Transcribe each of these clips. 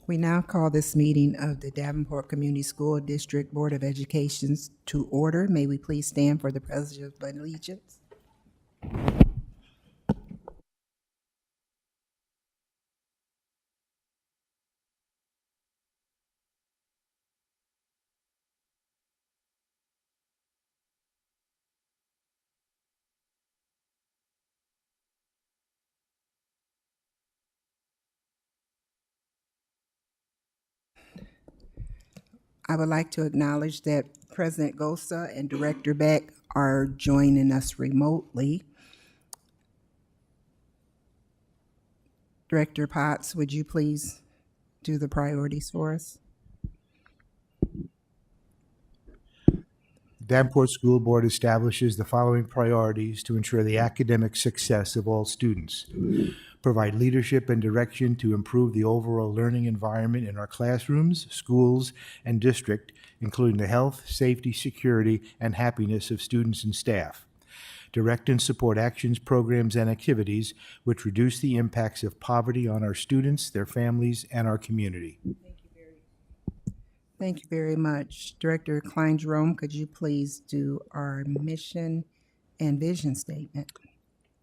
We now call this meeting of the Davenport Community School District Board of Education to order. May we please stand for the Pledge of Allegiance? I would like to acknowledge that President Gosa and Director Beck are joining us remotely. Director Potts, would you please do the priorities for us? The Davenport School Board establishes the following priorities to ensure the academic success of all students. Provide leadership and direction to improve the overall learning environment in our classrooms, schools, and district, including the health, safety, security, and happiness of students and staff. Direct and support actions, programs, and activities which reduce the impacts of poverty on our students, their families, and our community. Thank you very much. Director Klein-Jerome, could you please do our mission and vision statement?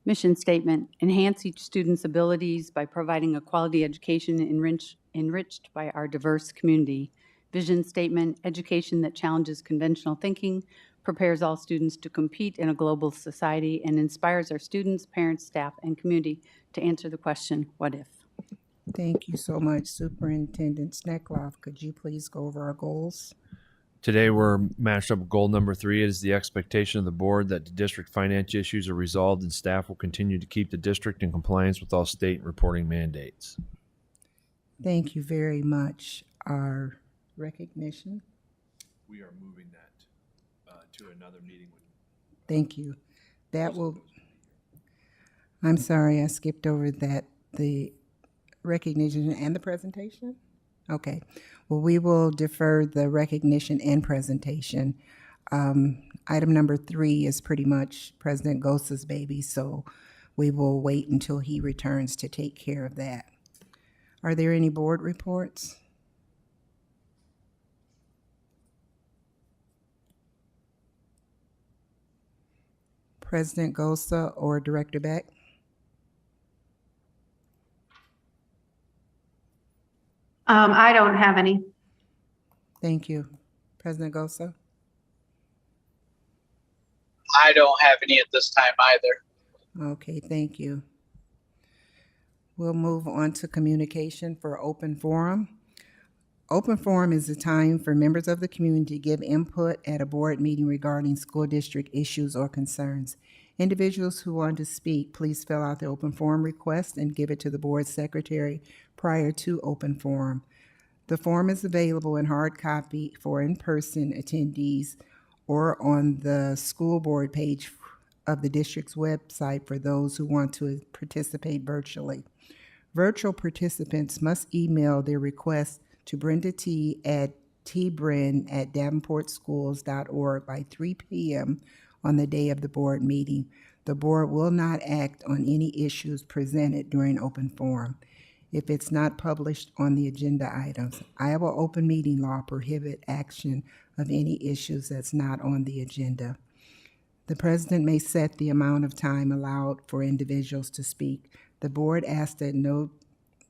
Mission statement: enhance each student's abilities by providing a quality education enriched by our diverse community. Vision statement: education that challenges conventional thinking, prepares all students to compete in a global society, and inspires our students, parents, staff, and community to answer the question, what if? Thank you so much. Superintendent Sneckloff, could you please go over our goals? Today, we're matched up with goal number 3. It is the expectation of the board that the district finance issues are resolved and staff will continue to keep the district in compliance with all state reporting mandates. Thank you very much. Our recognition. We are moving that to another meeting. Thank you. That will, I'm sorry, I skipped over that, the recognition and the presentation? Okay. Well, we will defer the recognition and presentation. Item number 3 is pretty much President Gosa's baby, so we will wait until he returns to take care of that. Are there any board reports? President Gosa or Director Beck? I don't have any. Thank you. President Gosa? I don't have any at this time either. Okay, thank you. We'll move on to communication for open forum. Open forum is a time for members of the community to give input at a board meeting regarding school district issues or concerns. Individuals who want to speak, please fill out the open forum request and give it to the board secretary prior to open forum. The form is available in hard copy for in-person attendees or on the school board page of the district's website for those who want to participate virtually. Virtual participants must email their request to Brenda T. at tbren@davenportschools.org by 3 p.m. on the day of the board meeting. The board will not act on any issues presented during open forum if it's not published on the agenda items. Iowa open meeting law prohibits action of any issues that's not on the agenda. The president may set the amount of time allowed for individuals to speak. The board asks that no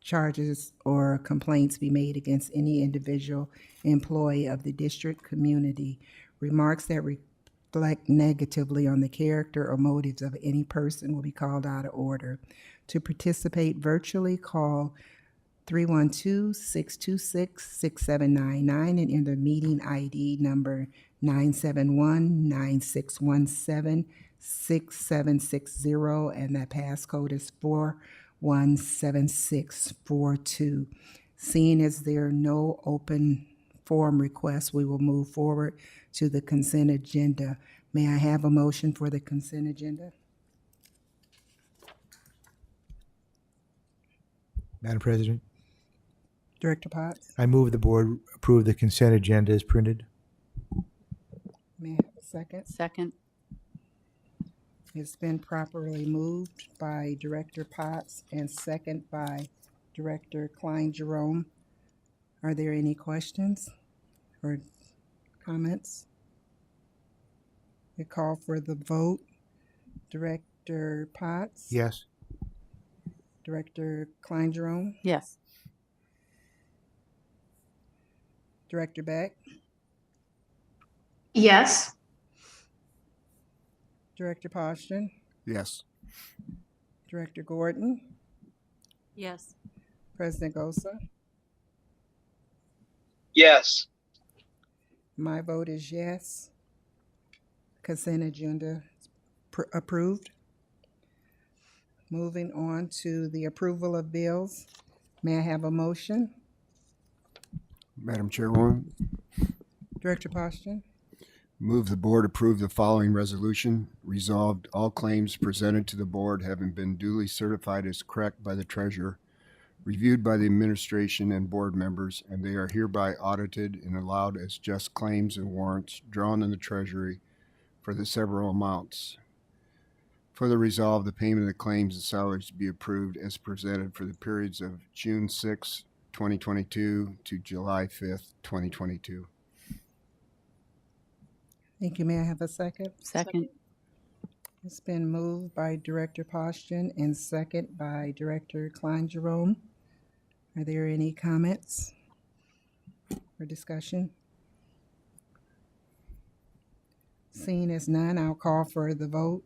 charges or complaints be made against any individual employee of the district community. Remarks that reflect negatively on the character or motives of any person will be called out of order. To participate virtually, call 312-626-6799 and enter meeting ID number 971-9617-6760, and that passcode is 417642. Seeing as there are no open forum requests, we will move forward to the consent agenda. May I have a motion for the consent agenda? Madam President, Director Potts? I move the board approve the consent agenda as printed. May I have a second? Second. It's been properly moved by Director Potts and second by Director Klein-Jerome. Are there any questions or comments? We call for the vote. Director Potts? Yes. Director Klein Jerome? Yes. Director Beck? Yes. Director Poston? Yes. Director Gordon? Yes. President Gosa? Yes. My vote is yes. Consent agenda approved. Moving on to the approval of bills. May I have a motion? Madam Chairwoman, Director Poston? move the board approve the following resolution. Resolved, all claims presented to the board having been duly certified as correct by the treasurer, reviewed by the administration and board members, and they are hereby audited and allowed as just claims and warrants drawn in the treasury for the several amounts. Further resolved, the payment of the claims and salaries to be approved as presented for the periods of June 6, 2022 to July 5th, 2022. Thank you. May I have a second? Second. It's been moved by Director Poston and second by Director Klein Jerome. Are there any comments or discussion? Seeing as none, I'll call for the vote.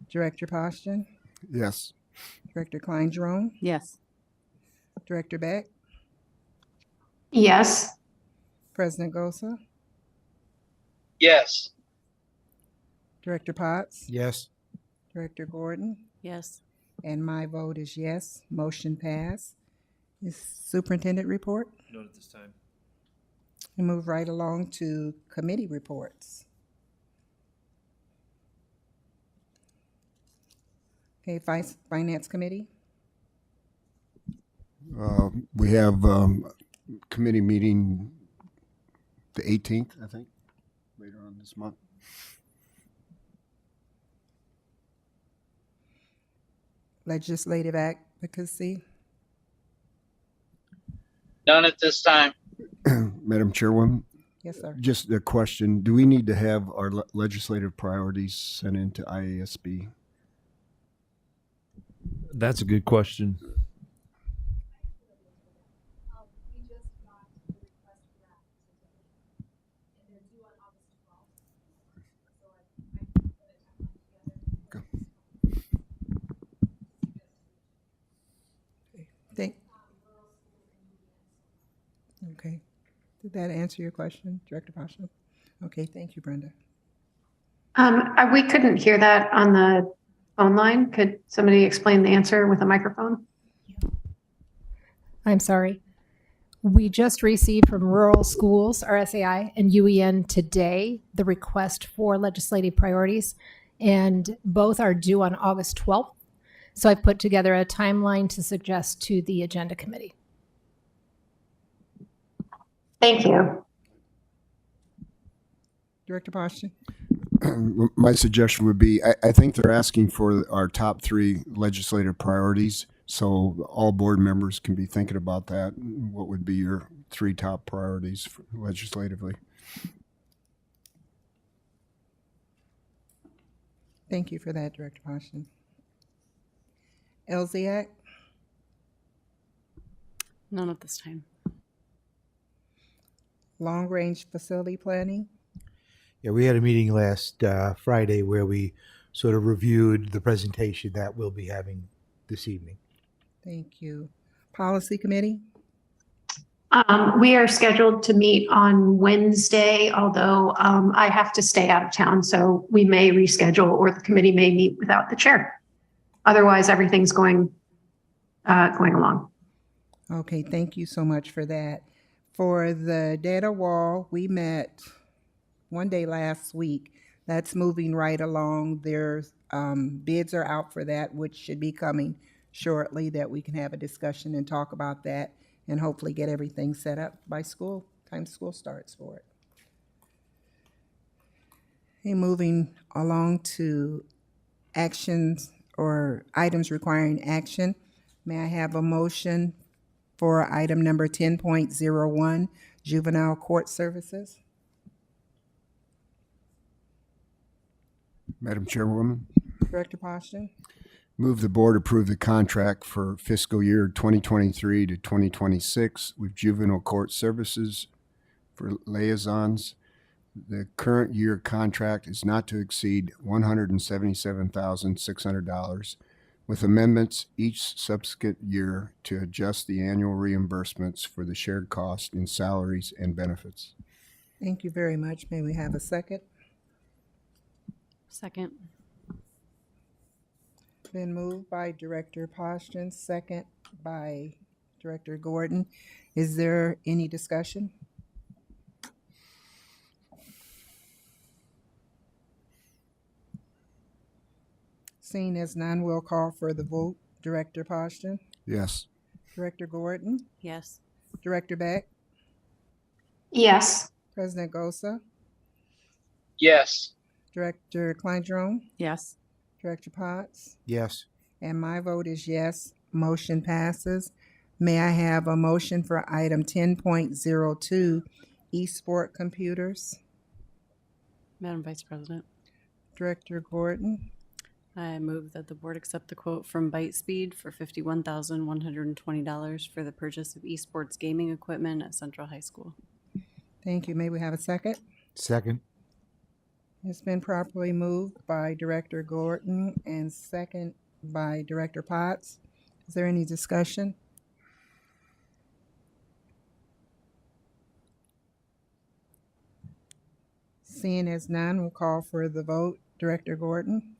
Director Poston? Yes. Director Klein Jerome? Yes. Director Beck? Yes. President Gosa? Yes. Director Potts? Yes. Director Gordon? Yes. And my vote is yes. Motion passed. Is superintendent report? None at this time. We move right along to committee reports. Okay, Finance Committee? We have committee meeting the 18th, I think, later on this month. Legislative advocacy? None at this time. Madam Chairwoman, Yes, sir. just a question. Do we need to have our legislative priorities sent into IASB? That's a good question. Thank. Okay. Did that answer your question, Director Pasha? Okay, thank you, Brenda. We couldn't hear that on the phone line. Could somebody explain the answer with a microphone? I'm sorry. We just received from Rural Schools, RSAI, and UEN today the request for legislative priorities, and both are due on August 12th. So I've put together a timeline to suggest to the agenda committee. Thank you. Director Pasha? My suggestion would be, I think they're asking for our top 3 legislative priorities, so all board members can be thinking about that. What would be your 3 top priorities legislatively? Thank you for that, Director Pasha. LZAC? None at this time. Long Range Facility Planning? Yeah, we had a meeting last Friday where we sort of reviewed the presentation that we'll be having this evening. Thank you. Policy Committee? We are scheduled to meet on Wednesday, although I have to stay out of town, so we may reschedule or the committee may meet without the chair. Otherwise, everything's going along. Okay, thank you so much for that. For the data wall, we met one day last week. That's moving right along. There's bids are out for that, which should be coming shortly, that we can have a discussion and talk about that and hopefully get everything set up by time school starts for it. Okay, moving along to actions or items requiring action. May I have a motion for item number 10.01, juvenile court services. Madam Chairwoman, Director Poston. move the board approve the contract for fiscal year 2023 to 2026 with juvenile court services for liaisons. The current year contract is not to exceed $177,600, with amendments each subsequent year to adjust the annual reimbursements for the shared cost in salaries and benefits. Thank you very much. May we have a second? Second. Been moved by Director Poston, second by Director Gordon. Is there any discussion? Seeing as none, we'll call for the vote. Director Poston, Yes. Director Gordon, Yes. Director Beck, Yes. President Gosa, Yes. Director Kleindron, Yes. Director Potts, Yes. and my vote is yes. Motion passes. May I have a motion for item 10.02, eSport computers? Madam Vice President, Director Gordon, I move that the board accept the quote from Bytespeed for $51,120 for the purchase of esports gaming equipment at Central High School. thank you. May we have a second? Second. It's been properly moved by Director Gordon and second by Director Potts. Is there any discussion? Seeing as none, we'll call for the vote. Director Gordon,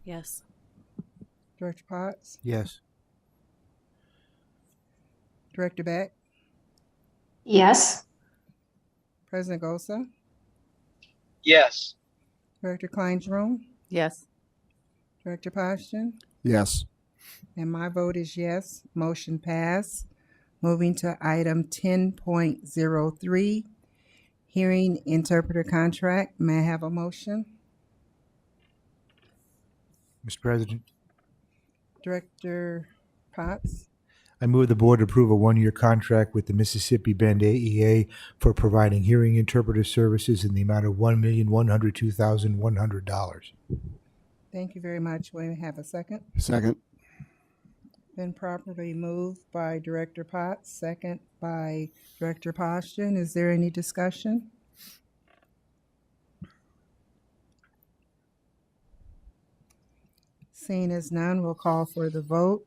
Yes. Director Potts, Yes. Director Beck, Yes. President Gosa, Yes. Director Kleindron, Yes. Director Poston, Yes. and my vote is yes. Motion passed. Moving to item 10.03, hearing interpreter contract. May I have a motion? Mr. President, Director Potts, I move the board approve a one-year contract with the Mississippi Bend AEA for providing hearing interpreter services in the amount of $1,102,100. thank you very much. Will you have a second? Second. Been properly moved by Director Potts, second by Director Poston. Is there any discussion? Seeing as none, we'll call for the vote.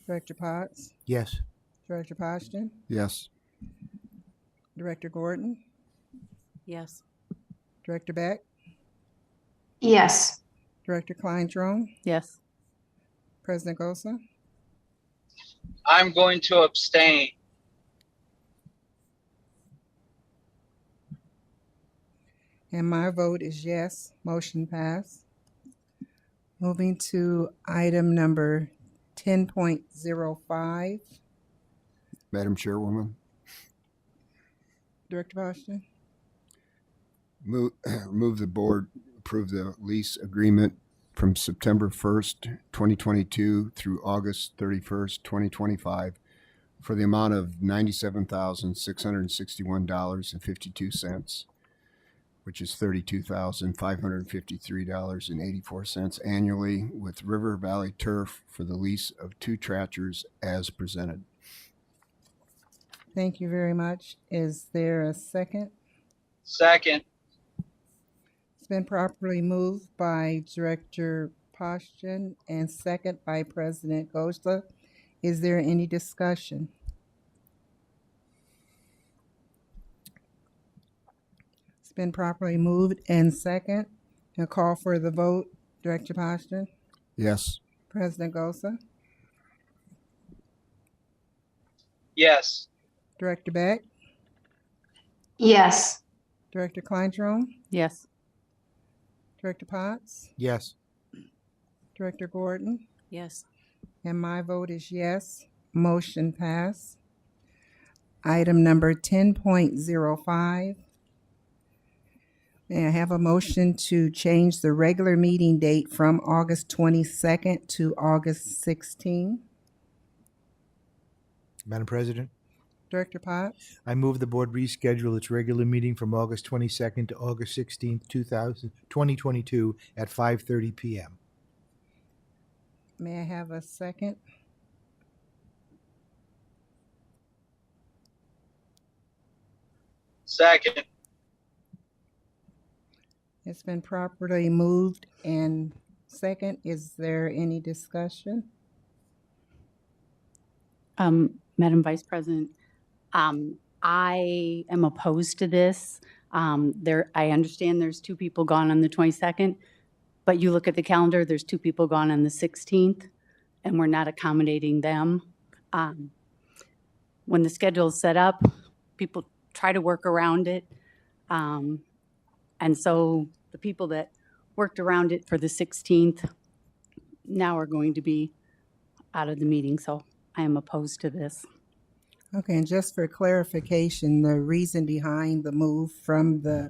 Director Potts, Yes. Director Poston, Yes. Director Gordon, Yes. Director Beck, Yes. Director Kleindron, Yes. President Gosa, I'm going to abstain. and my vote is yes. Motion passed. Moving to item number 10.05. Madam Chairwoman, Director Poston, move the board approve the lease agreement from September 1st, 2022 through August 31st, 2025 for the amount of $97,661.52, which is $32,553.84 annually with River Valley Turf for the lease of 2 tractors as presented. thank you very much. Is there a second? Second. It's been properly moved by Director Poston and second by President Gosa. Is there any discussion? It's been properly moved and second. A call for the vote. Director Poston, Yes. President Gosa, Yes. Director Beck, Yes. Director Kleindron, Yes. Director Potts, Yes. Director Gordon, Yes. and my vote is yes. Motion passed. Item number 10.05. May I have a motion to change the regular meeting date from August 22nd to August 16th? Madam President, Director Potts? I move the board reschedule its regular meeting from August 22nd to August 16th, 2022 at 5:30 p.m. May I have a second? Second. It's been properly moved and second. Is there any discussion? Madam Vice President, I am opposed to this. I understand there's 2 people gone on the 22nd, but you look at the calendar, there's 2 people gone on the 16th, and we're not accommodating them. When the schedule is set up, people try to work around it. And so the people that worked around it for the 16th now are going to be out of the meeting, so I am opposed to this. Okay, and just for clarification, the reason behind the move from the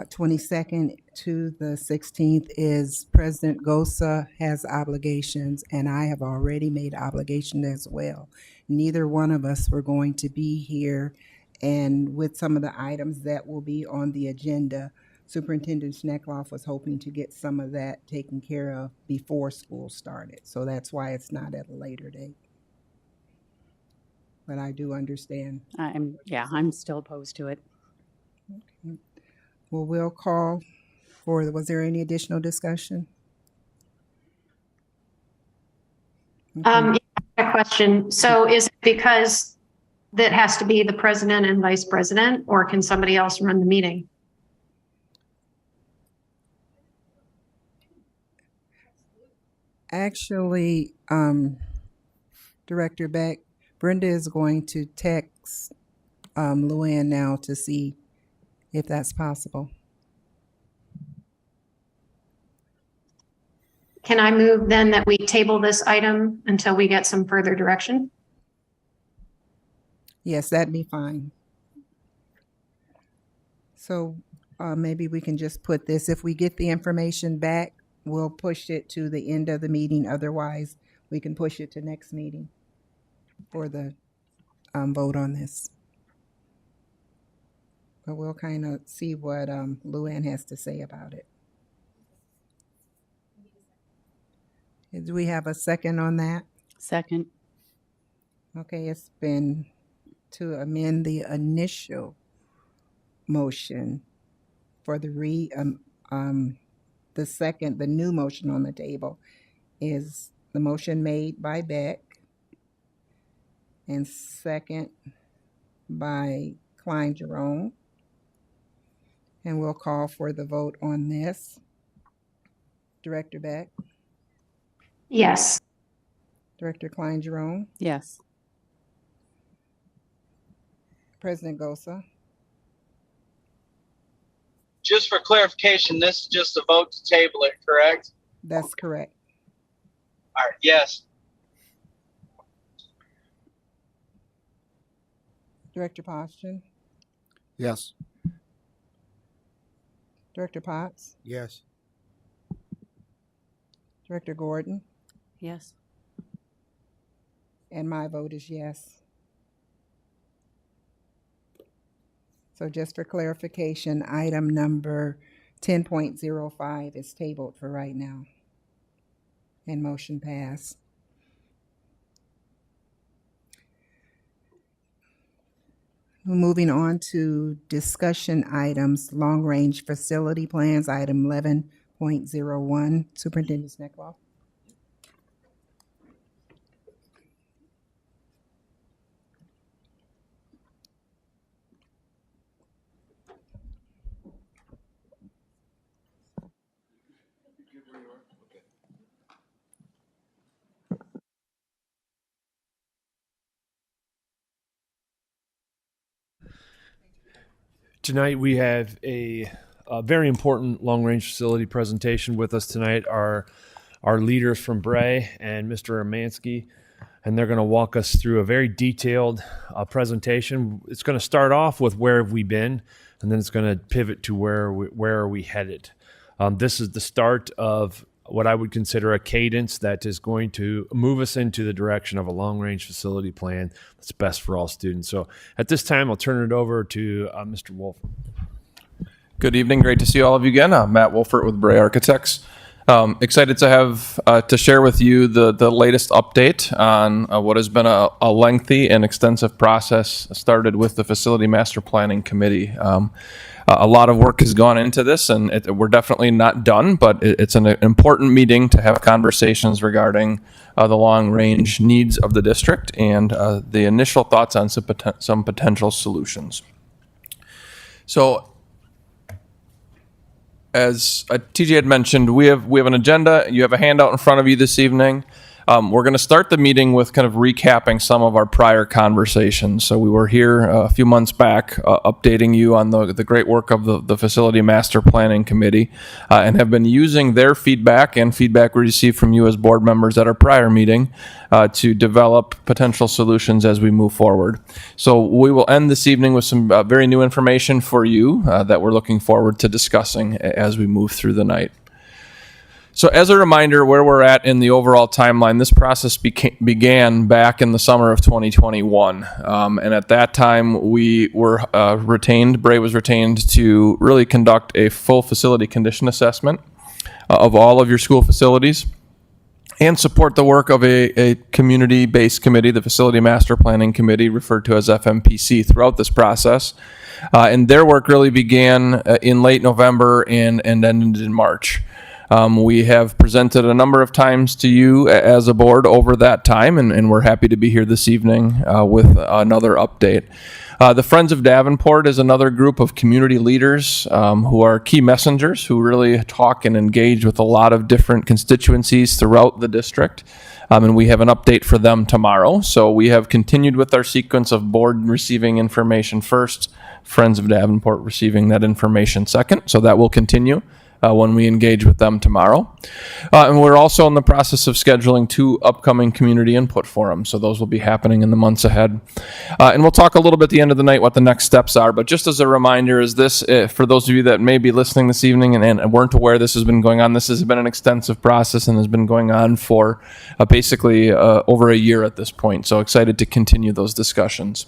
22nd to the 16th is President Gosa has obligations, and I have already made obligation as well. Neither one of us were going to be here, and with some of the items that will be on the agenda, Superintendent Schneckloff was hoping to get some of that taken care of before school started. So that's why it's not at a later date. But I do understand. I'm still opposed to it. Okay. Well, we'll call for, was there any additional discussion? Okay. Yeah, I have a question. So is it because that has to be the president and vice president, or can somebody else run the meeting? Actually, Director Beck, Brenda is going to text Luann now to see if that's possible. Can I move then that we table this item until we get some further direction? Yes, that'd be fine. So maybe we can just put this, if we get the information back, we'll push it to the end of the meeting. Otherwise, we can push it to next meeting for the vote on this. But we'll kind of see what Luann has to say about it. Do we have a second on that? Second. Okay, it's been to amend the initial motion for the new motion on the table is the motion made by Beck and second by Klein Jerome. And we'll call for the vote on this. Director Beck, Yes. Director Klein Jerome, Yes. President Gosa. Just for clarification, this is just a vote to table it, correct? That's correct. All right, yes. Director Poston, Yes. Director Potts, Yes. Director Gordon, Yes. and my vote is yes. So just for clarification, item number 10.05 is tabled for right now. And motion passed. Moving on to discussion items, long-range facility plans, item 11.01. Superintendent Schneckloff. Tonight we have a very important long-range facility presentation with us tonight. Our leaders from Bray and Mr. Amansky, and they're going to walk us through a very detailed presentation. It's going to start off with where have we been, and then it's going to pivot to where are we headed. This is the start of what I would consider a cadence that is going to move us into the direction of a long-range facility plan that's best for all students. So at this time, I'll turn it over to Mr. Wolf. Good evening. Great to see all of you again. I'm Matt Wolfert with Bray Architects. Excited to have to share with you the latest update on what has been a lengthy and extensive process started with the Facility Master Planning Committee. A lot of work has gone into this, and we're definitely not done, but it's an important meeting to have conversations regarding the long-range needs of the district and the initial thoughts on some potential solutions. So, as TJ had mentioned, we have an agenda. You have a handout in front of you this evening. We're going to start the meeting with kind of recapping some of our prior conversations. So we were here a few months back updating you on the great work of the Facility Master Planning Committee and have been using their feedback and feedback we received from you as board members at our prior meeting to develop potential solutions as we move forward. So we will end this evening with some very new information for you that we're looking forward to discussing as we move through the night. So as a reminder, where we're at in the overall timeline, this process began back in the summer of 2021. And at that time, we were Bray was retained to really conduct a full facility condition assessment of all of your school facilities and support the work of a community-based committee, the Facility Master Planning Committee, referred to as FMPC, throughout this process. And their work really began in late November and ended in March. We have presented a number of times to you as a board over that time, and we're happy to be here this evening with another update. The Friends of Davenport is another group of community leaders who are key messengers who really talk and engage with a lot of different constituencies throughout the district. And we have an update for them tomorrow. So we have continued with our sequence of board receiving information first, Friends of Davenport receiving that information second. So that will continue when we engage with them tomorrow. And we're also in the process of scheduling 2 upcoming community input forums. So those will be happening in the months ahead. And we'll talk a little bit at the end of the night what the next steps are. But just as a reminder is this, for those of you that may be listening this evening and weren't aware this has been going on, this has been an extensive process and has been going on for basically over a year at this point. So excited to continue those discussions.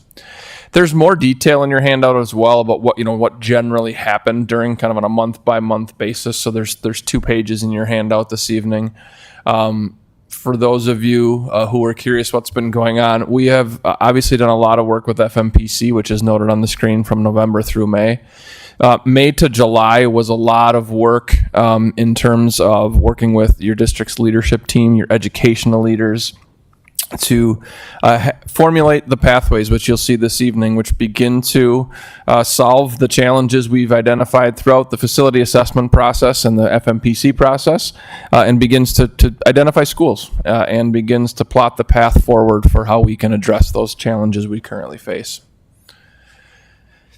There's more detail in your handout as well about what generally happened during kind of on a month-by-month basis. So there's 2 pages in your handout this evening. For those of you who are curious what's been going on, we have obviously done a lot of work with FMPC, which is noted on the screen from November through May. May to July was a lot of work in terms of working with your district's leadership team, your educational leaders, to formulate the pathways, which you'll see this evening, which begin to solve the challenges we've identified throughout the facility assessment process and the FMPC process, and begins to identify schools and begins to plot the path forward for how we can address those challenges we currently face.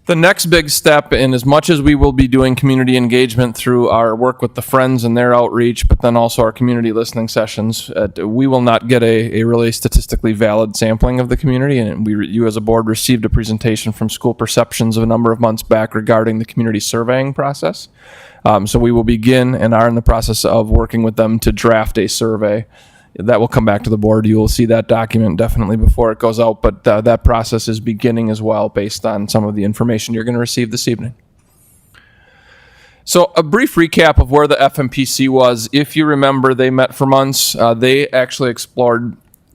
The next big step, in as much as we will be doing community engagement through our work with the Friends and their outreach, but then also our community listening sessions, we will not get a really statistically valid sampling of the community. And you as a board received a presentation from School Perceptions a number of months back regarding the community surveying process. So we will begin and are in the process of working with them to draft a survey. That will come back to the board. You will see that document definitely before it goes out, but that process is beginning as well based on some of the information you're going to receive this evening. So a brief recap of where the FMPC was. If you remember, they met for months. They actually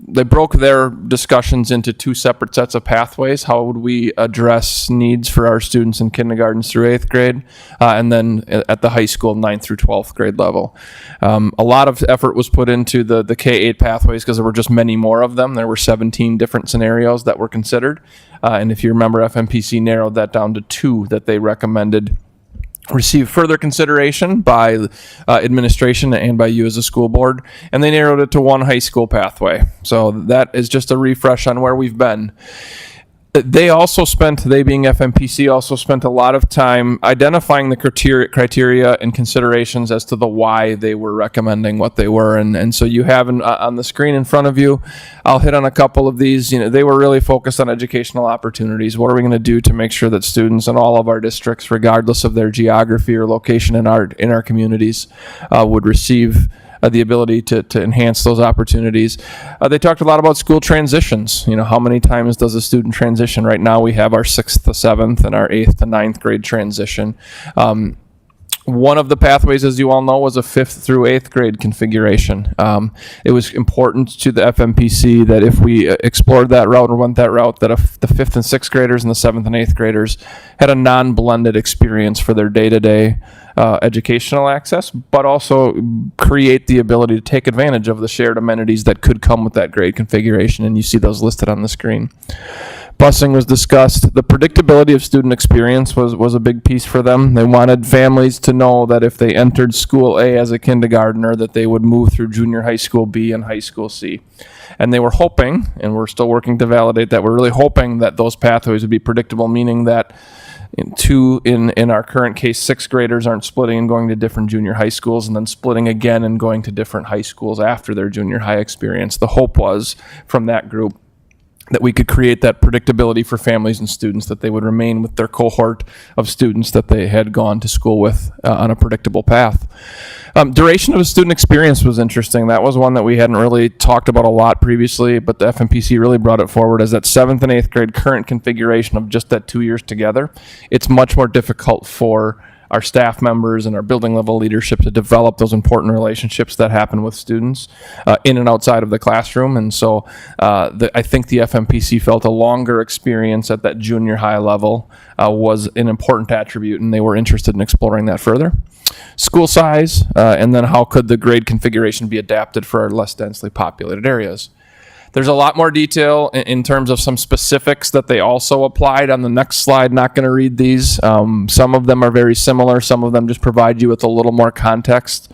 they broke their discussions into 2 separate sets of pathways. How would we address needs for our students in kindergartens through 8th grade, and then at the high school 9th through 12th grade level. A lot of effort was put into the K-8 pathways because there were just many more of them. There were 17 different scenarios that were considered. And if you remember, FMPC narrowed that down to 2 that they recommended receive further consideration by administration and by you as a school board, and they narrowed it to 1 high school pathway. So that is just a refresh on where we've been. They being FMPC, also spent a lot of time identifying the criteria and considerations as to the why they were recommending what they were. And so you have on the screen in front of you, I'll hit on a couple of these. They were really focused on educational opportunities. What are we going to do to make sure that students in all of our districts, regardless of their geography or location in our communities, would receive the ability to enhance those opportunities. They talked a lot about school transitions. You know, how many times does a student transition? Right now we have our 6th to 7th and our 8th to 9th grade transition. One of the pathways, as you all know, was a 5th through 8th grade configuration. It was important to the FMPC that if we explored that route or went that route, that the 5th and 6th graders and the 7th and 8th graders had a non-blended experience for their day-to-day educational access, but also create the ability to take advantage of the shared amenities that could come with that grade configuration, and you see those listed on the screen. Busing was discussed. The predictability of student experience was a big piece for them. They wanted families to know that if they entered school A as a kindergartner, that they would move through junior high school B and high school C. And they were hoping, and we're still working to validate that, we're really hoping that those pathways would be predictable, meaning that in our current case, 6th graders aren't splitting and going to different junior high schools and then splitting again and going to different high schools after their junior high experience. The hope was from that group that we could create that predictability for families and students, that they would remain with their cohort of students that they had gone to school with on a predictable path. Duration of a student experience was interesting. That was one that we hadn't really talked about a lot previously, but the FMPC really brought it forward as that 7th and 8th grade current configuration of just that 2 years together. It's much more difficult for our staff members and our building level leadership to develop those important relationships that happen with students in and outside of the classroom. And so I think the FMPC felt a longer experience at that junior high level was an important attribute, and they were interested in exploring that further. School size, and then how could the grade configuration be adapted for our less densely populated areas. There's a lot more detail in terms of some specifics that they also applied on the next slide. Not going to read these. Some of them are very similar. Some of them just provide you with a little more context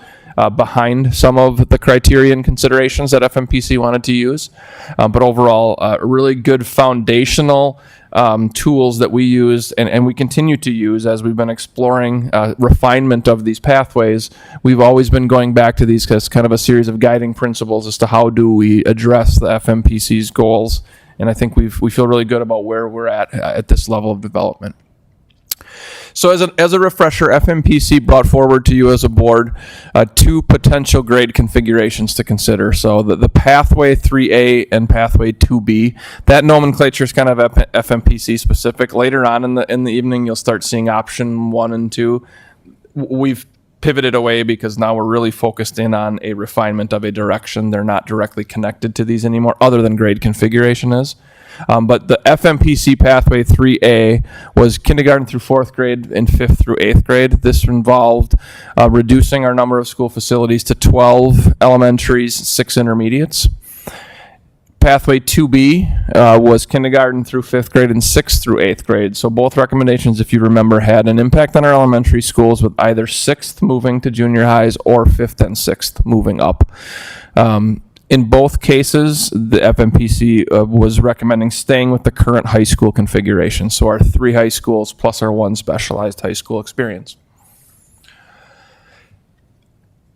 behind some of the criteria and considerations that FMPC wanted to use. But overall, really good foundational tools that we used and we continue to use as we've been exploring refinement of these pathways. We've always been going back to these as kind of a series of guiding principles as to how do we address the FMPC's goals. And I think we feel really good about where we're at this level of development. So as a refresher, FMPC brought forward to you as a board 2 potential grade configurations to consider. So the pathway 3A and pathway 2B, that nomenclature is kind of FMPC specific. Later on in the evening, you'll start seeing option 1 and 2. We've pivoted away because now we're really focused in on a refinement of a direction. They're not directly connected to these anymore, other than grade configuration is. But the FMPC pathway 3A was kindergarten through 4th grade and 5th through 8th grade. This involved reducing our number of school facilities to 12 elementaries, 6 intermediates. Pathway 2B was kindergarten through 5th grade and 6th through 8th grade. So both recommendations, if you remember, had an impact on our elementary schools, with either 6th moving to junior highs or 5th and 6th moving up. In both cases, the FMPC was recommending staying with the current high school configuration, so our 3 high schools plus our 1 specialized high school experience.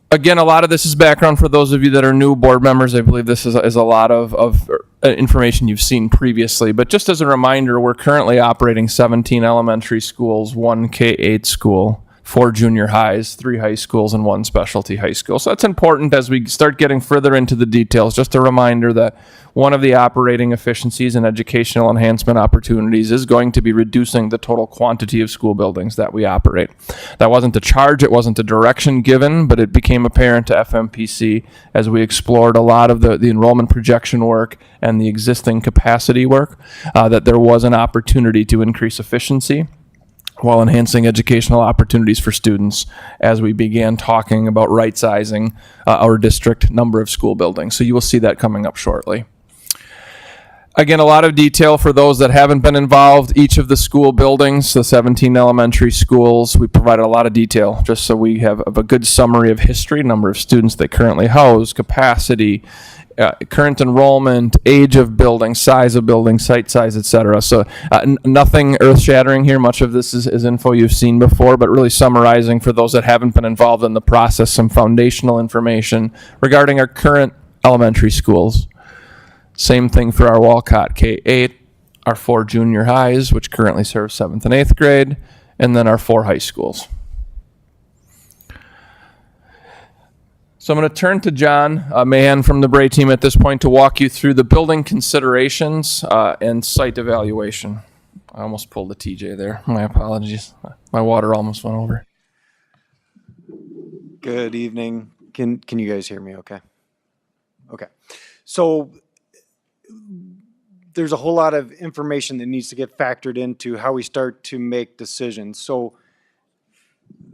Again, a lot of this is background for those of you that are new board members. I believe this is a lot of information you've seen previously, but just as a reminder, we're currently operating 17 elementary schools, 1 K-8 school, 4 junior highs, 3 high schools, and 1 specialty high school. So that's important as we start getting further into the details. Just a reminder that one of the operating efficiencies and educational enhancement opportunities is going to be reducing the total quantity of school buildings that we operate. That wasn't a charge, it wasn't a direction given, but it became apparent to FMPC as we explored a lot of the enrollment projection work and the existing capacity work, that there was an opportunity to increase efficiency while enhancing educational opportunities for students as we began talking about right-sizing our district number of school buildings. So you will see that coming up shortly. Again, a lot of detail for those that haven't been involved. Each of the school buildings, the 17 elementary schools, we provided a lot of detail just so we have a good summary of history, number of students they currently house, capacity, current enrollment, age of building, size of building, site size, etc. So nothing earth-shattering here. Much of this is info you've seen before, but really summarizing for those that haven't been involved in the process some foundational information regarding our current elementary schools. Same thing for our Walcott K-8, our 4 junior highs, which currently serve 7th and 8th grade, and then our 4 high schools. So I'm going to turn to John Mahan from the Bray team at this point to walk you through the building considerations and site evaluation. I almost pulled a TJ there. My apologies. My water almost went over. Good evening. Can you guys hear me okay? Okay. So there's a whole lot of information that needs to get factored into how we start to make decisions. So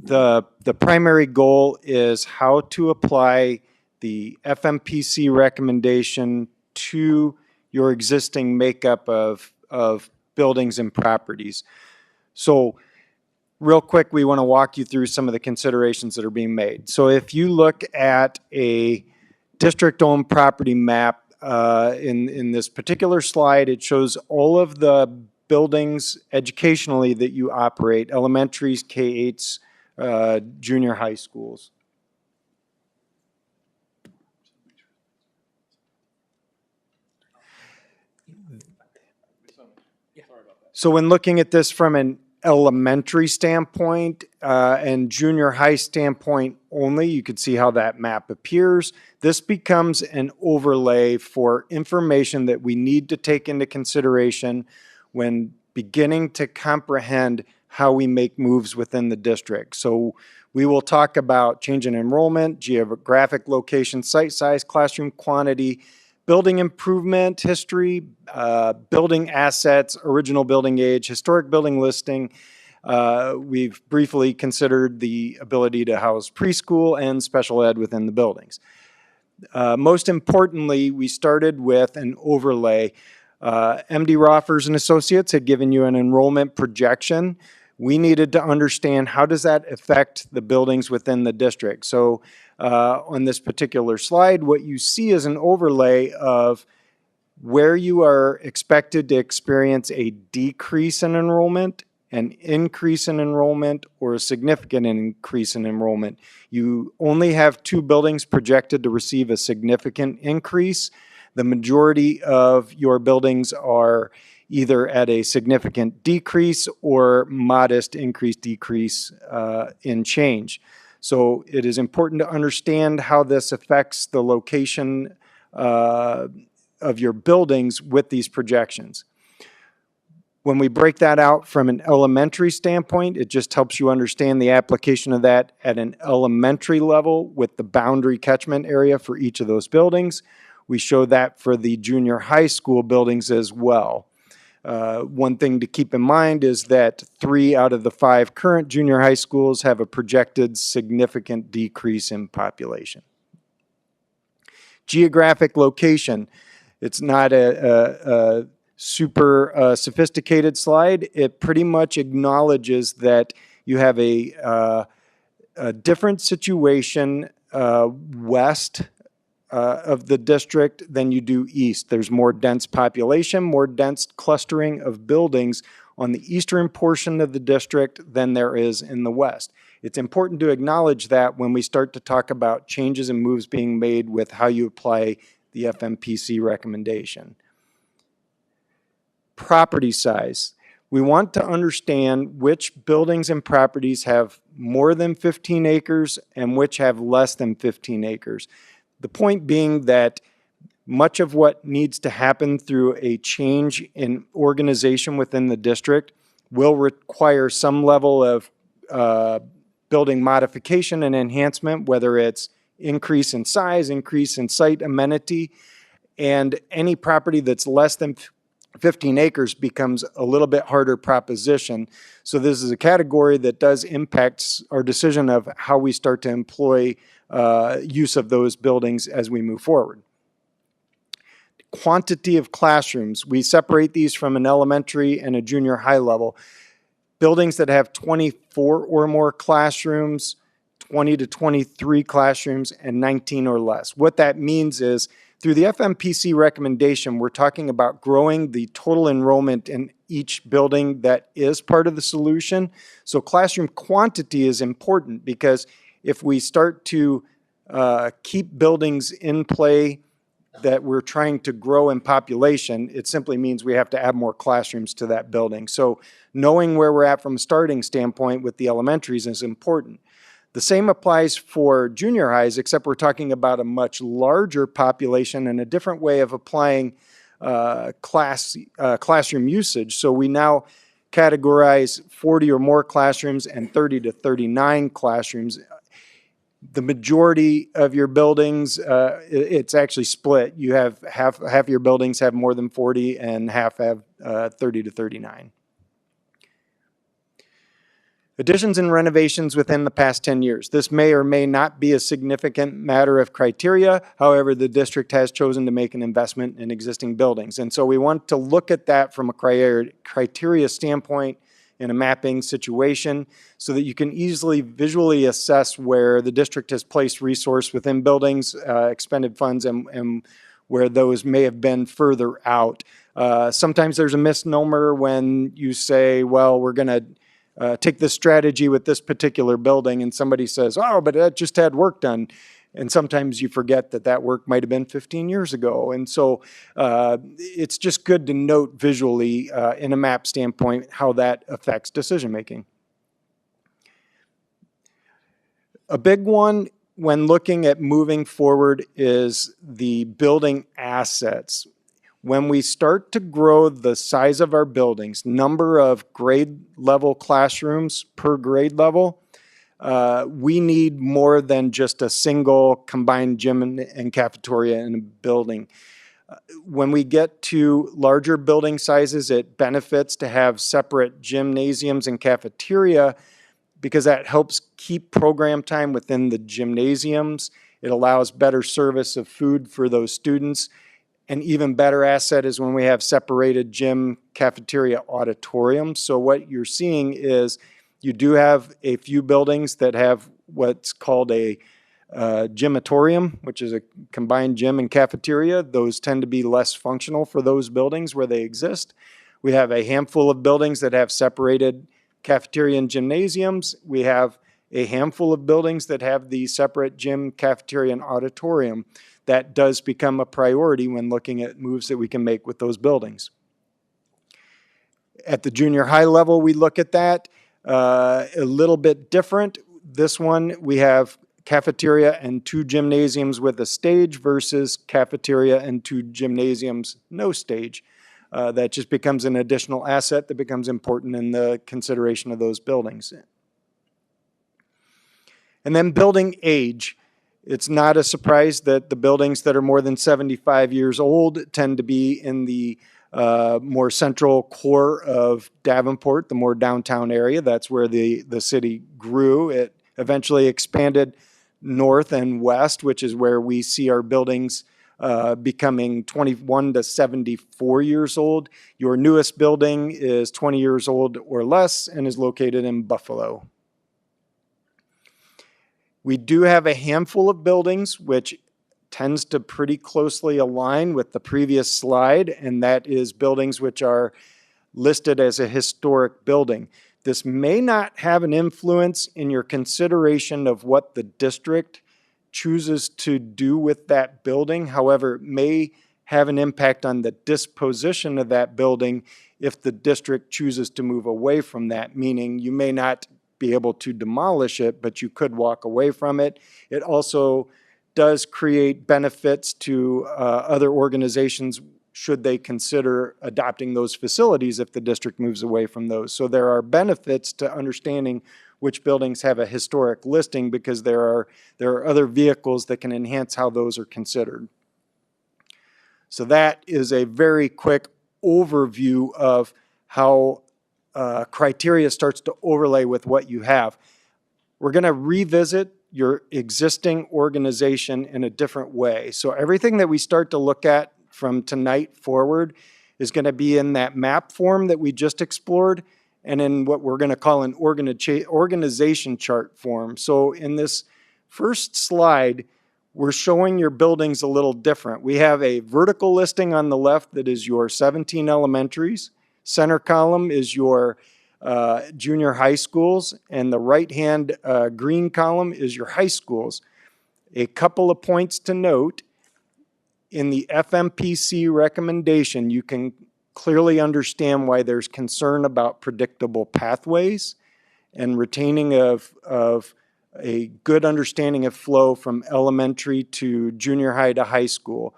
the primary goal is how to apply the FMPC recommendation to your existing makeup of buildings and properties. So real quick, we want to walk you through some of the considerations that are being made. So if you look at a district-owned property map, in this particular slide, it shows all of the buildings educationally that you operate, elementaries, K-8s, junior high schools. So when looking at this from an elementary standpoint and junior high standpoint only, you could see how that map appears. This becomes an overlay for information that we need to take into consideration when beginning to comprehend how we make moves within the district. So we will talk about change in enrollment, geographic location, site size, classroom quantity, building improvement history, building assets, original building age, historic building listing. We've briefly considered the ability to house preschool and special ed within the buildings. Most importantly, we started with an overlay. MD Roffers and Associates had given you an enrollment projection. We needed to understand how does that affect the buildings within the district. So on this particular slide, what you see is an overlay of where you are expected to experience a decrease in enrollment, an increase in enrollment, or a significant increase in enrollment. You only have 2 buildings projected to receive a significant increase. The majority of your buildings are either at a significant decrease or modest increase, decrease in change. So it is important to understand how this affects the location of your buildings with these projections. When we break that out from an elementary standpoint, it just helps you understand the application of that at an elementary level with the boundary catchment area for each of those buildings. We show that for the junior high school buildings as well. One thing to keep in mind is that 3 out of the 5 current junior high schools have a projected significant decrease in population. Geographic location. It's not a super sophisticated slide. It pretty much acknowledges that you have a different situation west of the district than you do east. There's more dense population, more dense clustering of buildings on the eastern portion of the district than there is in the west. It's important to acknowledge that when we start to talk about changes and moves being made with how you apply the FMPC recommendation. Property size. We want to understand which buildings and properties have more than 15 acres and which have less than 15 acres. The point being that much of what needs to happen through a change in organization within the district will require some level of building modification and enhancement, whether it's increase in size, increase in site amenity, and any property that's less than 15 acres becomes a little bit harder proposition. So this is a category that does impact our decision of how we start to employ use of those buildings as we move forward. Quantity of classrooms. We separate these from an elementary and a junior high level. Buildings that have 24 or more classrooms, 20 to 23 classrooms, and 19 or less. What that means is through the FMPC recommendation, we're talking about growing the total enrollment in each building that is part of the solution. So classroom quantity is important because if we start to keep buildings in play that we're trying to grow in population, it simply means we have to add more classrooms to that building. So knowing where we're at from a starting standpoint with the elementaries is important. The same applies for junior highs, except we're talking about a much larger population and a different way of applying classroom usage. So we now categorize 40 or more classrooms and 30 to 39 classrooms. The majority of your buildings, it's actually split. You have half your buildings have more than 40 and half have 30 to 39. Additions and renovations within the past 10 years. This may or may not be a significant matter of criteria. However, the district has chosen to make an investment in existing buildings. And so we want to look at that from a criteria standpoint in a mapping situation so that you can easily visually assess where the district has placed resource within buildings, expended funds, and where those may have been further out. Sometimes there's a misnomer when you say, well, we're going to take this strategy with this particular building, and somebody says, oh, but that just had work done. And sometimes you forget that that work might have been 15 years ago. And so it's just good to note visually in a map standpoint how that affects decision-making. A big one when looking at moving forward is the building assets. When we start to grow the size of our buildings, number of grade level classrooms per grade level, we need more than just a single combined gym and cafeteria in a building. When we get to larger building sizes, it benefits to have separate gymnasiums and cafeteria because that helps keep program time within the gymnasiums. It allows better service of food for those students. An even better asset is when we have separated gym, cafeteria, auditoriums. So what you're seeing is you do have a few buildings that have what's called a gymatorium, which is a combined gym and cafeteria. Those tend to be less functional for those buildings where they exist. We have a handful of buildings that have separated cafeteria and gymnasiums. We have a handful of buildings that have the separate gym, cafeteria, and auditorium. That does become a priority when looking at moves that we can make with those buildings. At the junior high level, we look at that a little bit different. This one, we have cafeteria and 2 gymnasiums with a stage versus cafeteria and 2 gymnasiums, no stage. That just becomes an additional asset that becomes important in the consideration of those buildings. And then building age. It's not a surprise that the buildings that are more than 75 years old tend to be in the more central core of Davenport, the more downtown area. That's where the city grew. It eventually expanded north and west, which is where we see our buildings becoming 21 to 74 years old. Your newest building is 20 years old or less and is located in Buffalo. We do have a handful of buildings which tends to pretty closely align with the previous slide, and that is buildings which are listed as a historic building. This may not have an influence in your consideration of what the district chooses to do with that building. However, it may have an impact on the disposition of that building if the district chooses to move away from that, meaning you may not be able to demolish it, but you could walk away from it. It also does create benefits to other organizations should they consider adopting those facilities if the district moves away from those. So there are benefits to understanding which buildings have a historic listing because there are other vehicles that can enhance how those are considered. So that is a very quick overview of how criteria starts to overlay with what you have. We're going to revisit your existing organization in a different way. So everything that we start to look at from tonight forward is going to be in that map form that we just explored and in what we're going to call an organization chart form. So in this first slide, we're showing your buildings a little different. We have a vertical listing on the left that is your 17 elementaries. Center column is your junior high schools, and the right-hand green column is your high schools. A couple of points to note, in the FMPC recommendation, you can clearly understand why there's concern about predictable pathways and retaining of a good understanding of flow from elementary to junior high to high school.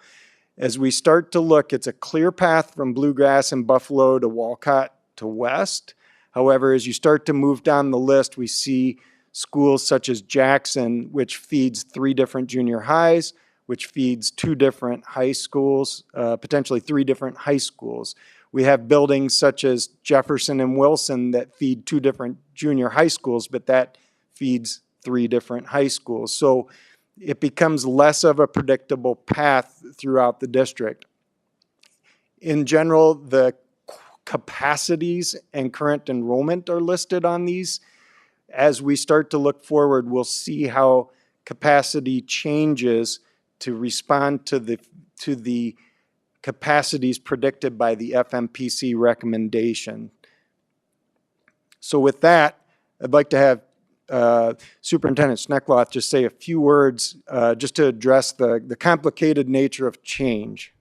As we start to look, it's a clear path from Bluegrass and Buffalo to Walcott to West. However, as you start to move down the list, we see schools such as Jackson, which feeds 3 different junior highs, which feeds 2 different high schools, potentially 3 different high schools. We have buildings such as Jefferson and Wilson that feed 2 different junior high schools, but that feeds 3 different high schools. So it becomes less of a predictable path throughout the district. In general, the capacities and current enrollment are listed on these. As we start to look forward, we'll see how capacity changes to respond to the capacities predicted by the FMPC recommendation. So with that, I'd like to have Superintendent Sneckloth just say a few words just to address the complicated nature of change.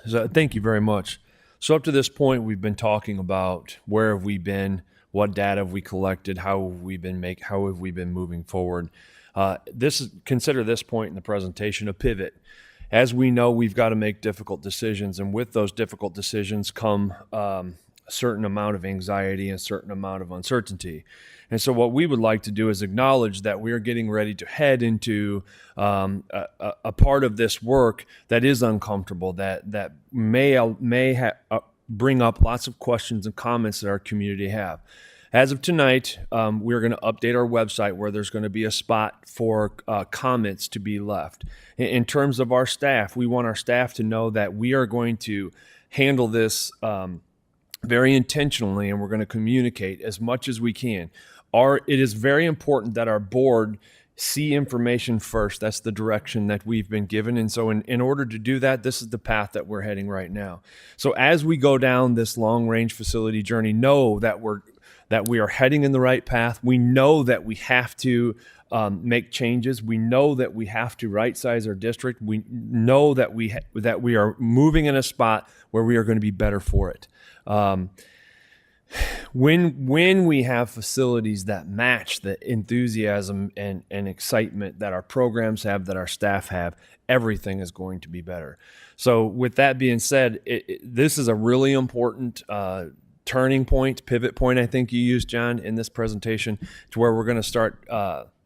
So, thank you very much. So up to this point, we've been talking about where have we been, what data have we collected, how have we been moving forward. Consider this point in the presentation a pivot. As we know, we've got to make difficult decisions, and with those difficult decisions come a certain amount of anxiety and a certain amount of uncertainty. And so what we would like to do is acknowledge that we're getting ready to head into a part of this work that is uncomfortable, that may bring up lots of questions and comments that our community have. As of tonight, we're going to update our website where there's going to be a spot for comments to be left. In terms of our staff, we want our staff to know that we are going to handle this very intentionally, and we're going to communicate as much as we can. It is very important that our board see information first. That's the direction that we've been given. And so in order to do that, this is the path that we're heading right now. So as we go down this long-range facility journey, know that we are heading in the right path. We know that we have to make changes. We know that we have to right-size our district. We know that we are moving in a spot where we are going to be better for it. When we have facilities that match the enthusiasm and excitement that our programs have, that our staff have, everything is going to be better. So with that being said, this is a really important turning point, pivot point, I think you used, John, in this presentation, to where we're going to start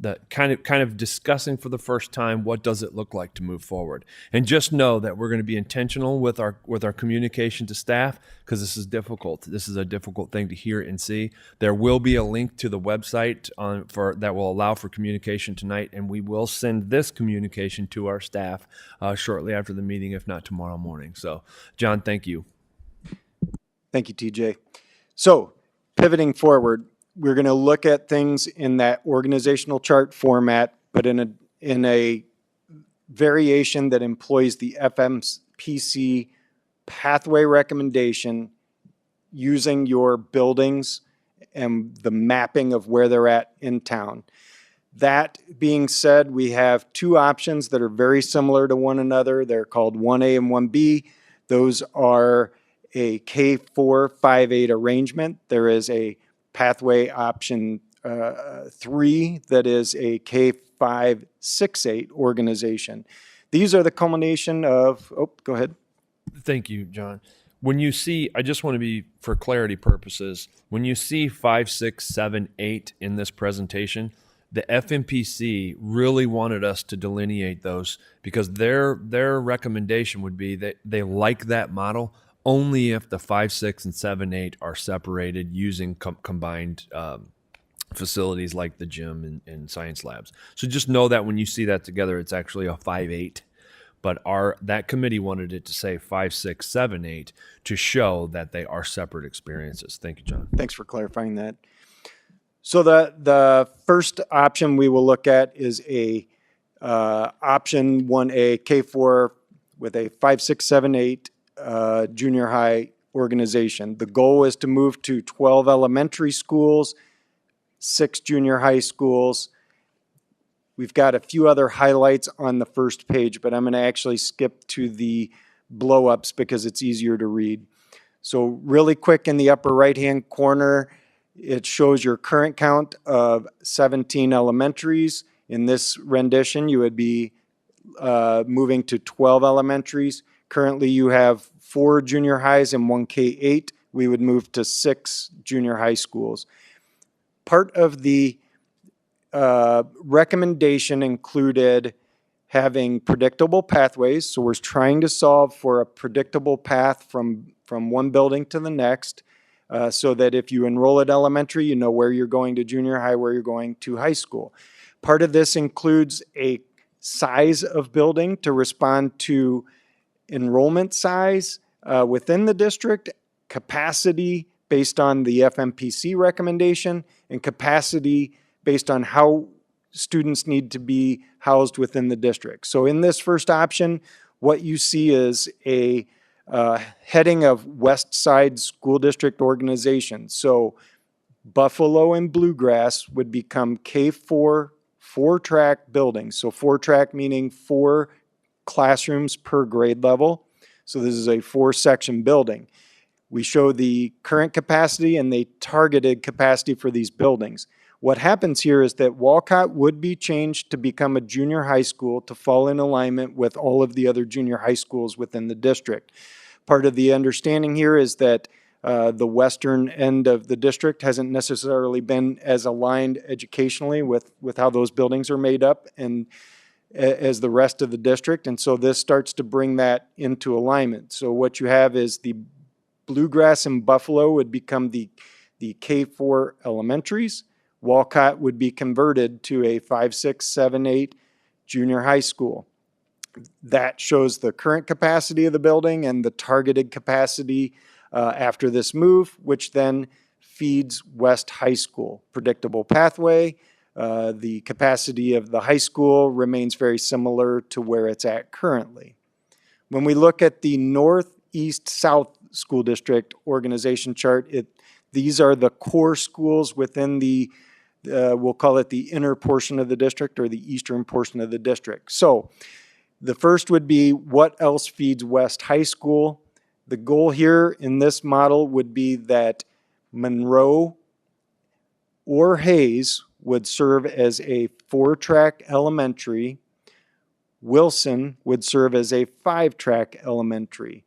the kind of discussing for the first time what does it look like to move forward. And just know that we're going to be intentional with our communication to staff, because this is difficult. This is a difficult thing to hear and see. There will be a link to the website that will allow for communication tonight, and we will send this communication to our staff shortly after the meeting, if not tomorrow morning. So, John, thank you. Thank you, TJ. So, pivoting forward, we're going to look at things in that organizational chart format, but in a variation that employs the FMPC pathway recommendation using your buildings and the mapping of where they're at in town. That being said, we have 2 options that are very similar to one another. They're called 1A and 1B. Those are a K4-5-8 arrangement. There is a pathway option 3 that is a K5-6-8 organization. These are the culmination of, go ahead. Thank you, John. When you see, I just want to be, for clarity purposes, when you see 5, 6, 7, 8 in this presentation, the FMPC really wanted us to delineate those, because their recommendation would be that they like that model only if the 5, 6, and 7, 8 are separated using combined facilities like the gym and science labs. So just know that when you see that together, it's actually a 5, 8. But that committee wanted it to say 5, 6, 7, 8 to show that they are separate experiences. Thank you, John. Thanks for clarifying that. So the first option we will look at is a option 1A K4 with a 5, 6, 7, 8 junior high organization. The goal is to move to 12 elementary schools, 6 junior high schools. We've got a few other highlights on the first page, but I'm going to actually skip to the blow-ups because it's easier to read. So really quick, in the upper right-hand corner, It shows your current count of 17 elementaries. In this rendition, you would be moving to 12 elementaries. Currently, you have 4 junior highs and 1 K-8. We would move to 6 junior high schools. Part of the recommendation included having predictable pathways. So we're trying to solve for a predictable path from one building to the next, so that if you enroll at elementary, you know where you're going to junior high, where you're going to high school. Part of this includes a size of building to respond to enrollment size within the district, capacity based on the FMPC recommendation, and capacity based on how students need to be housed within the district. So in this first option, what you see is a heading of West Side School District organization. So Buffalo and Bluegrass would become K4 4-track buildings. So 4-track meaning 4 classrooms per grade level. So this is a 4-section building. We show the current capacity and the targeted capacity for these buildings. What happens here is that Walcott would be changed to become a junior high school to fall in alignment with all of the other junior high schools within the district. Part of the understanding here is that the western end of the district hasn't necessarily been as aligned educationally with how those buildings are made up and as the rest of the district. And so this starts to bring that into alignment. So what you have is the Bluegrass and Buffalo would become the K4 elementaries. Walcott would be converted to a 5, 6, 7, 8 junior high school. That shows the current capacity of the building and the targeted capacity after this move, which then feeds West High School. Predictable pathway. The capacity of the high school remains very similar to where it's at currently. When we look at the Northeast-South School District organization chart, these are the core schools within the we'll call it the inner portion of the district or the eastern portion of the district. So the first would be what else feeds West High School. The goal here in this model would be that Monroe or Hayes would serve as a 4-track elementary. Wilson would serve as a 5-track elementary.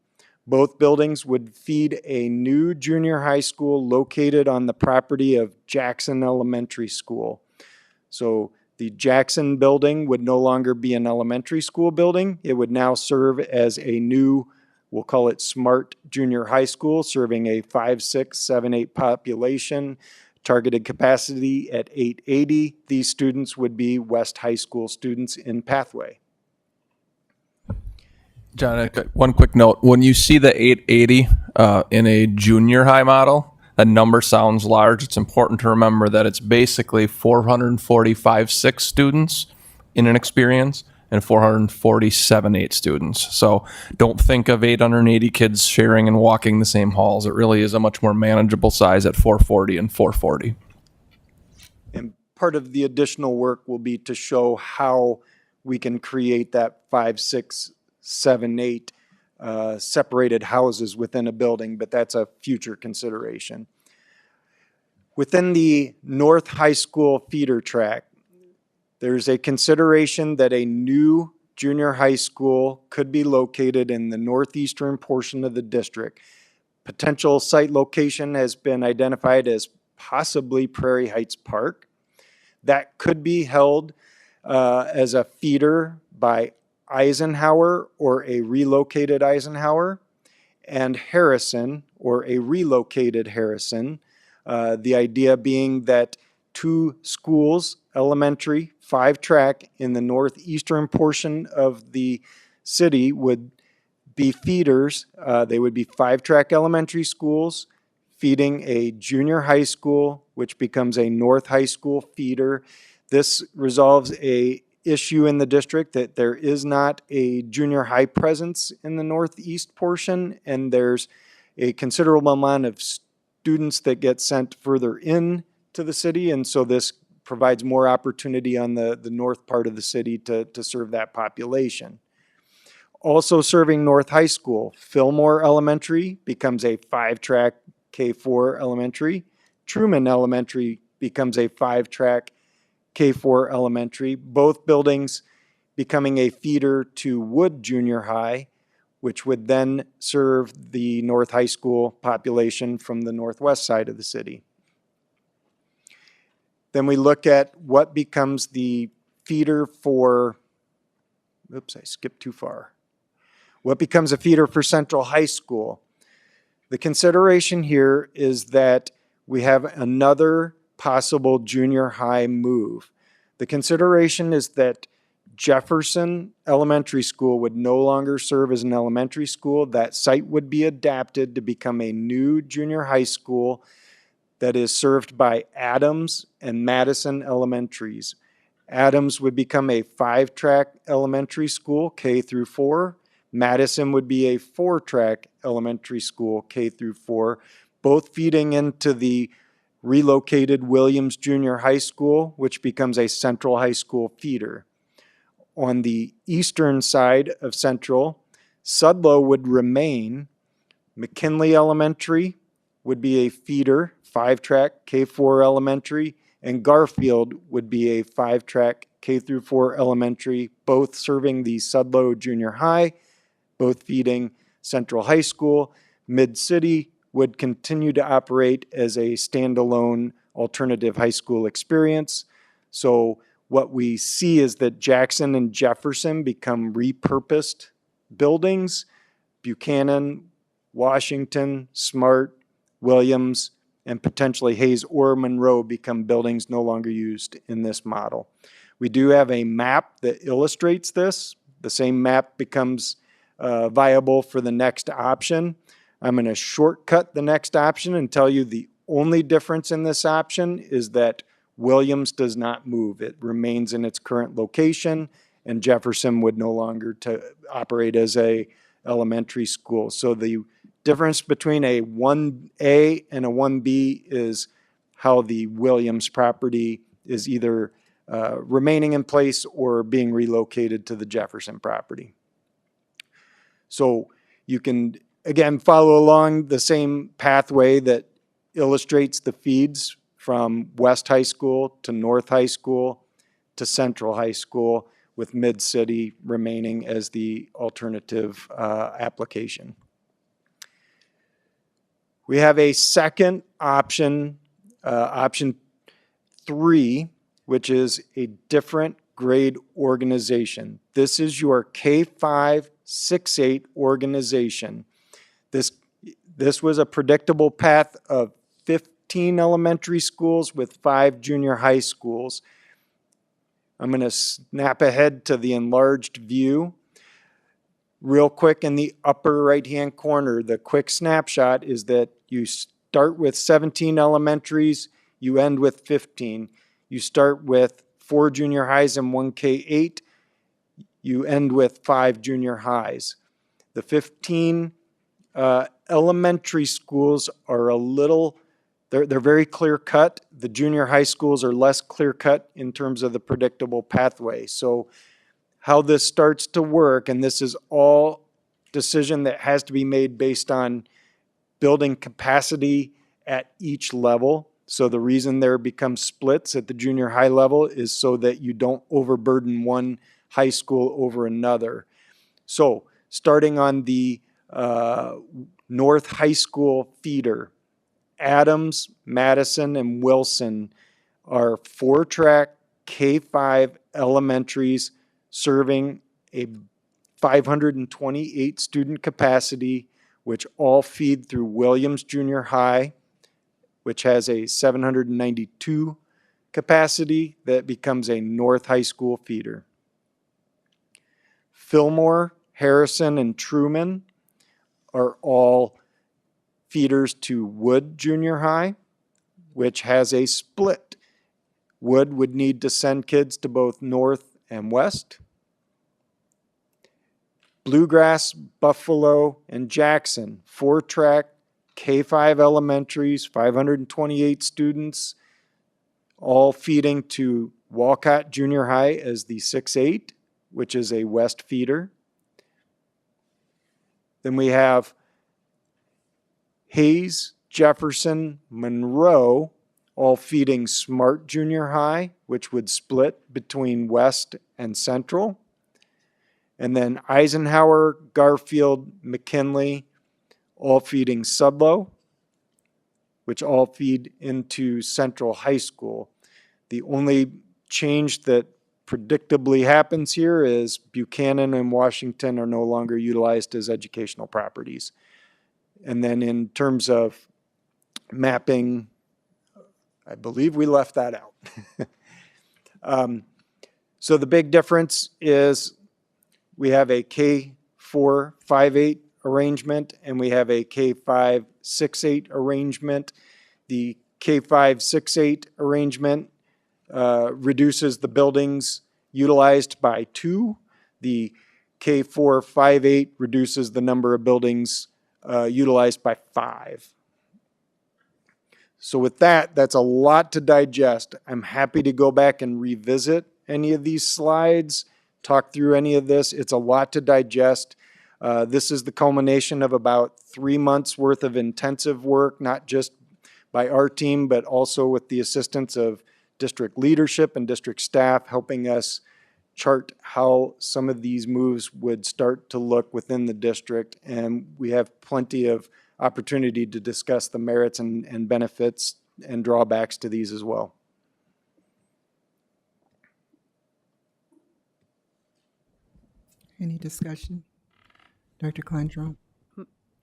Both buildings would feed a new junior high school located on the property of Jackson Elementary School. So the Jackson building would no longer be an elementary school building. It would now serve as a new, we'll call it smart junior high school, serving a 5, 6, 7, 8 population, targeted capacity at 880. These students would be West High School students in pathway. John, one quick note. When you see the 880 in a junior high model, that number sounds large. It's important to remember that it's basically 445 6 students in an experience and 447 8 students. So don't think of 880 kids sharing and walking the same halls. It really is a much more manageable size at 440 and 440. And part of the additional work will be to show how we can create that 5, 6, 7, 8 separated houses within a building, but that's a future consideration. Within the North High School feeder track, there's a consideration that a new junior high school could be located in the northeastern portion of the district. Potential site location has been identified as possibly Prairie Heights Park. That could be held as a feeder by Eisenhower or a relocated Eisenhower, and Harrison or a relocated Harrison. The idea being that 2 schools, elementary, 5-track in the northeastern portion of the city would be feeders. They would be 5-track elementary schools feeding a junior high school, which becomes a North High School feeder. This resolves a issue in the district that there is not a junior high presence in the northeast portion, and there's a considerable amount of students that get sent further in to the city, and so this provides more opportunity on the north part of the city to serve that population. Also serving North High School, Fillmore Elementary becomes a 5-track K4 elementary. Truman Elementary becomes a 5-track K-4 elementary, both buildings becoming a feeder to Wood Junior High, which would then serve the North High School population from the northwest side of the city. Then we look at what becomes the feeder for, oops, I skipped too far. What becomes a feeder for Central High School? The consideration here is that we have another possible junior high move. The consideration is that Jefferson Elementary School would no longer serve as an elementary school. That site would be adapted to become a new junior high school that is served by Adams and Madison Elementaries. Adams would become a 5-track elementary school, K through 4. Madison would be a 4-track elementary school, K through 4, both feeding into the relocated Williams Junior High School, which becomes a Central High School feeder. On the eastern side of Central, Sudlow would remain. McKinley Elementary would be a feeder, 5-track K-4 elementary, and Garfield would be a 5-track K through 4 elementary, both serving the Sudlow Junior High, both feeding Central High School. Mid-City would continue to operate as a standalone alternative high school experience. So what we see is that Jackson and Jefferson become repurposed buildings. Buchanan, Washington, Smart, Williams, and potentially Hayes or Monroe become buildings no longer used in this model. We do have a map that illustrates this. The same map becomes viable for the next option. I'm going to shortcut the next option and tell you the only difference in this option is that Williams does not move. It remains in its current location, and Jefferson would no longer operate as a elementary school. So the difference between a 1A and a 1B is how the Williams property is either remaining in place or being relocated to the Jefferson property. So you can, again, follow along the same pathway that illustrates the feeds from West High School to North High School to Central High School, with Mid-City remaining as the alternative application. We have a second option, option 3, which is a different grade organization. This is your K-5, 6-8 organization. This was a predictable path of 15 elementary schools with 5 junior high schools. I'm going to snap ahead to the enlarged view. Real quick, in the upper right-hand corner, the quick snapshot is that you start with 17 elementaries, you end with 15. You start with 4 junior highs and 1 K-8, you end with 5 junior highs. The 15 elementary schools are a little, they're very clear-cut. The junior high schools are less clear-cut in terms of the predictable pathway. So how this starts to work, and this is all decision that has to be made based on building capacity at each level. So the reason there becomes splits at the junior high level is so that you don't overburden one high school over another. So starting on the North High School feeder, Adams, Madison, and Wilson are 4-track K-5 elementaries serving a 528 student capacity, which all feed through Williams Junior High, which has a 792 capacity that becomes a North High School feeder. Fillmore, Harrison, and Truman are all feeders to Wood Junior High, which has a split. Wood would need to send kids to both North and West. Bluegrass, Buffalo, and Jackson, 4-track K-5 elementaries, 528 students, all feeding to Walcott Junior High as the 6-8, which is a West feeder. Then we have Hayes, Jefferson, Monroe, all feeding Smart Junior High, which would split between West and Central. And then Eisenhower, Garfield, McKinley, all feeding Sudlow, which all feed into Central High School. The only change that predictably happens here is Buchanan and Washington are no longer utilized as educational properties. And then in terms of mapping, I believe we left that out. So the big difference is we have a K4-5-8 arrangement and we have a K5-6-8 arrangement. The K5-6-8 arrangement reduces the buildings utilized by 2. The K4-5-8 reduces the number of buildings utilized by 5. So with that, that's a lot to digest. I'm happy to go back and revisit any of these slides, talk through any of this. It's a lot to digest. This is the culmination of about 3 months worth of intensive work, not just by our team, but also with the assistance of district leadership and district staff helping us chart how some of these moves would start to look within the district. And we have plenty of opportunity to discuss the merits and benefits and drawbacks to these as well. Any discussion? Dr. Condron?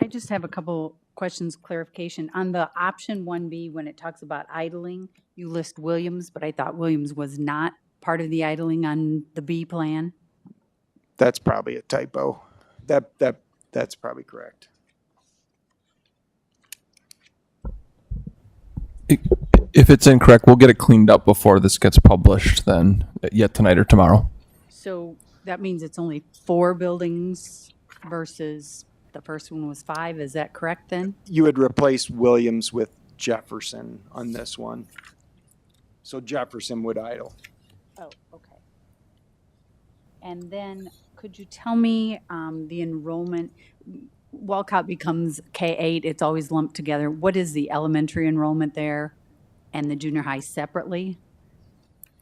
I just have a couple questions, clarification. On the option 1B, when it talks about idling, you list Williams, but I thought Williams was not part of the idling on the B plan. That's probably a typo. That's probably correct. If it's incorrect, we'll get it cleaned up before this gets published then, yet tonight or tomorrow. So that means it's only 4 buildings versus the first one was 5. Is that correct then? You would replace Williams with Jefferson on this one. So Jefferson would idle. Oh, okay. And then could you tell me the enrollment? Walcott becomes K-8. It's always lumped together. What is the elementary enrollment there and the junior high separately?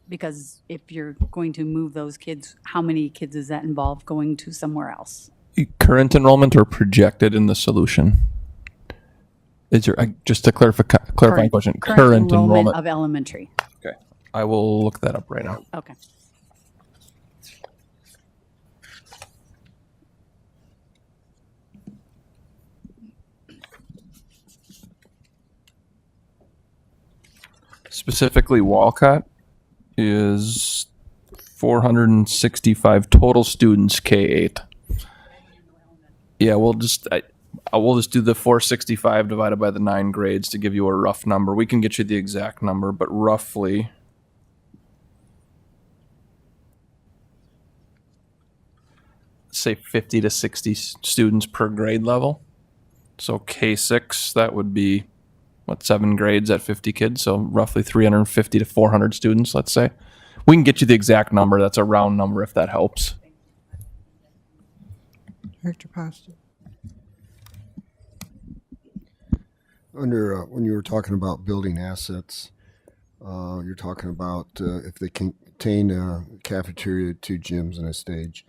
Because if you're going to move those kids, how many kids does that involve going to somewhere else? Current enrollment or projected in the solution? Is there, just a clarifying question, current enrollment of elementary. Okay, I will look that up right now. Okay. Specifically, Walcott is 465 total students, K-8. Yeah, we'll just do the 465 divided by the 9 grades to give you a rough number. We can get you the exact number, but roughly, say 50 to 60 students per grade level. So K6, that would be, 7 grades at 50 kids, so roughly 350 to 400 students, let's say. We can get you the exact number. That's a round number if that helps. Director Posture? Under, when you were talking about building assets, you're talking about if they contain a cafeteria, 2 gyms, and a stage.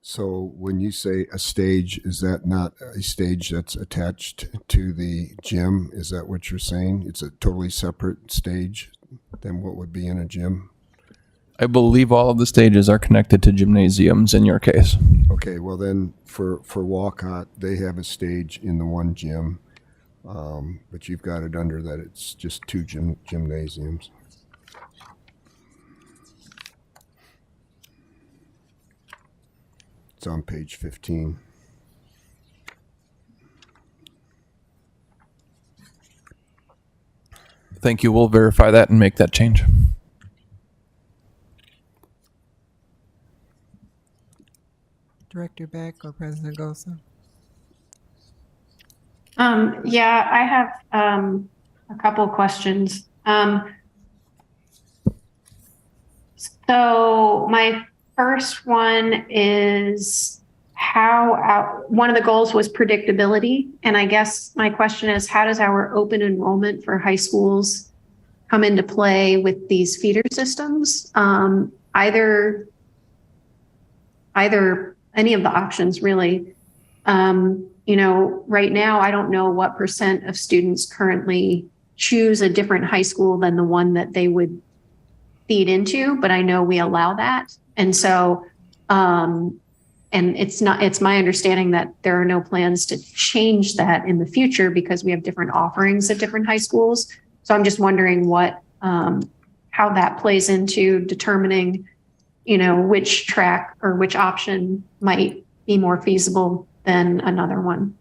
So when you say a stage, is that not a stage that's attached to the gym? Is that what you're saying? It's a totally separate stage than what would be in a gym? I believe all of the stages are connected to gymnasiums in your case. Okay, well then for Walcott, they have a stage in the one gym, but you've got it under that it's just 2 gymnasiums. It's on page 15. Thank you. We'll verify that and make that change. Director Beck or President Gosa? Yeah, I have a couple of questions. So my first one is one of the goals was predictability. And I guess my question is, how does our open enrollment for high schools come into play with these feeder systems. Either any of the options really. Right now, I don't know what % of students currently choose a different high school than the one that they would feed into, but I know we allow that. And so, and it's my understanding that there are no plans to change that in the future because we have different offerings at different high schools. So I'm just wondering how that plays into determining, which track or which option might be more feasible than another one.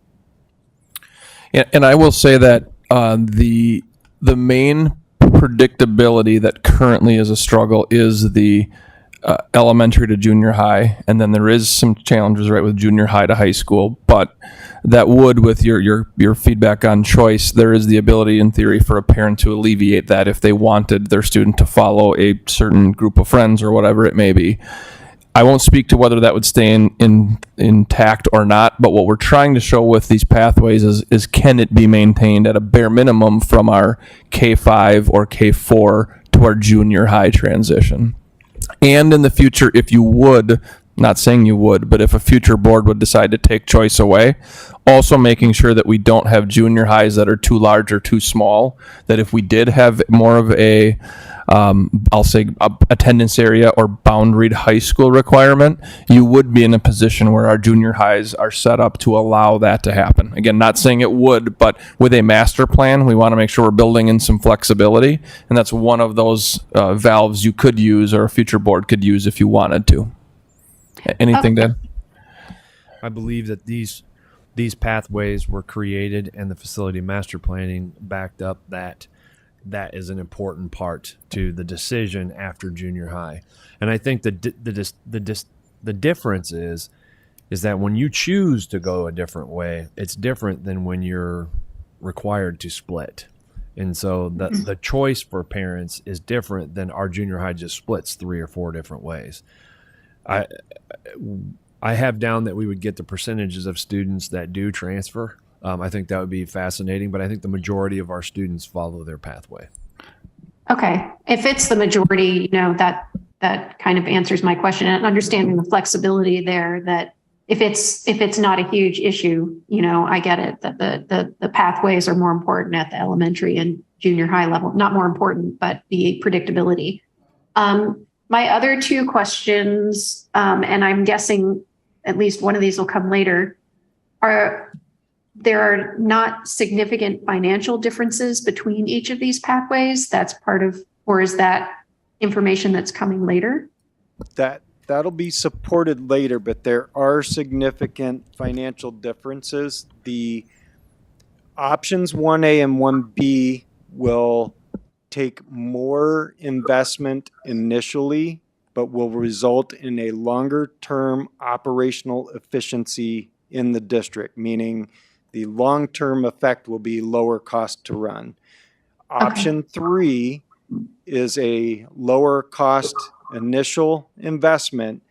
Yeah, and I will say that the main predictability that currently is a struggle is the elementary to junior high, and then there is some challenges right with junior high to high school. But that would, with your feedback on choice, there is the ability in theory for a parent to alleviate that if they wanted their student to follow a certain group of friends or whatever it may be. I won't speak to whether that would stay intact or not, but what we're trying to show with these pathways is can it be maintained at a bare minimum from our K-5 or K-4 to our junior high transition. And in the future, if you would, not saying you would, but if a future board would decide to take choice away, also making sure that we don't have junior highs that are too large or too small, that if we did have more of a I'll say attendance area or boundaried high school requirement, you would be in a position where our junior highs are set up to allow that to happen. Again, not saying it would, but with a master plan, we want to make sure we're building in some flexibility, and that's one of those valves you could use or a future board could use if you wanted to. Anything, Dan? I believe that these pathways were created and the facility master planning backed up that is an important part to the decision after junior high. And I think the difference is that when you choose to go a different way, it's different than when you're required to split. And so the choice for parents is different than our junior high just splits 3 or 4 different ways. I have down that we would get the percentages of students that do transfer. I think that would be fascinating, but I think the majority of our students follow their pathway. Okay. If it's the majority, that kind of answers my question, and understanding the flexibility there, that if it's not a huge issue, I get it that the pathways are more important at the elementary and junior high level, not more important, but the predictability. My other 2 questions, and I'm guessing at least one of these will come later, there are not significant financial differences between each of these pathways. That's part of, or is that information that's coming later? That'll be supported later, but there are significant financial differences. The options 1A and 1B will take more investment initially, but will result in a longer-term operational efficiency in the district, meaning the long-term effect will be lower cost to run. Option 3 is a lower cost initial investment,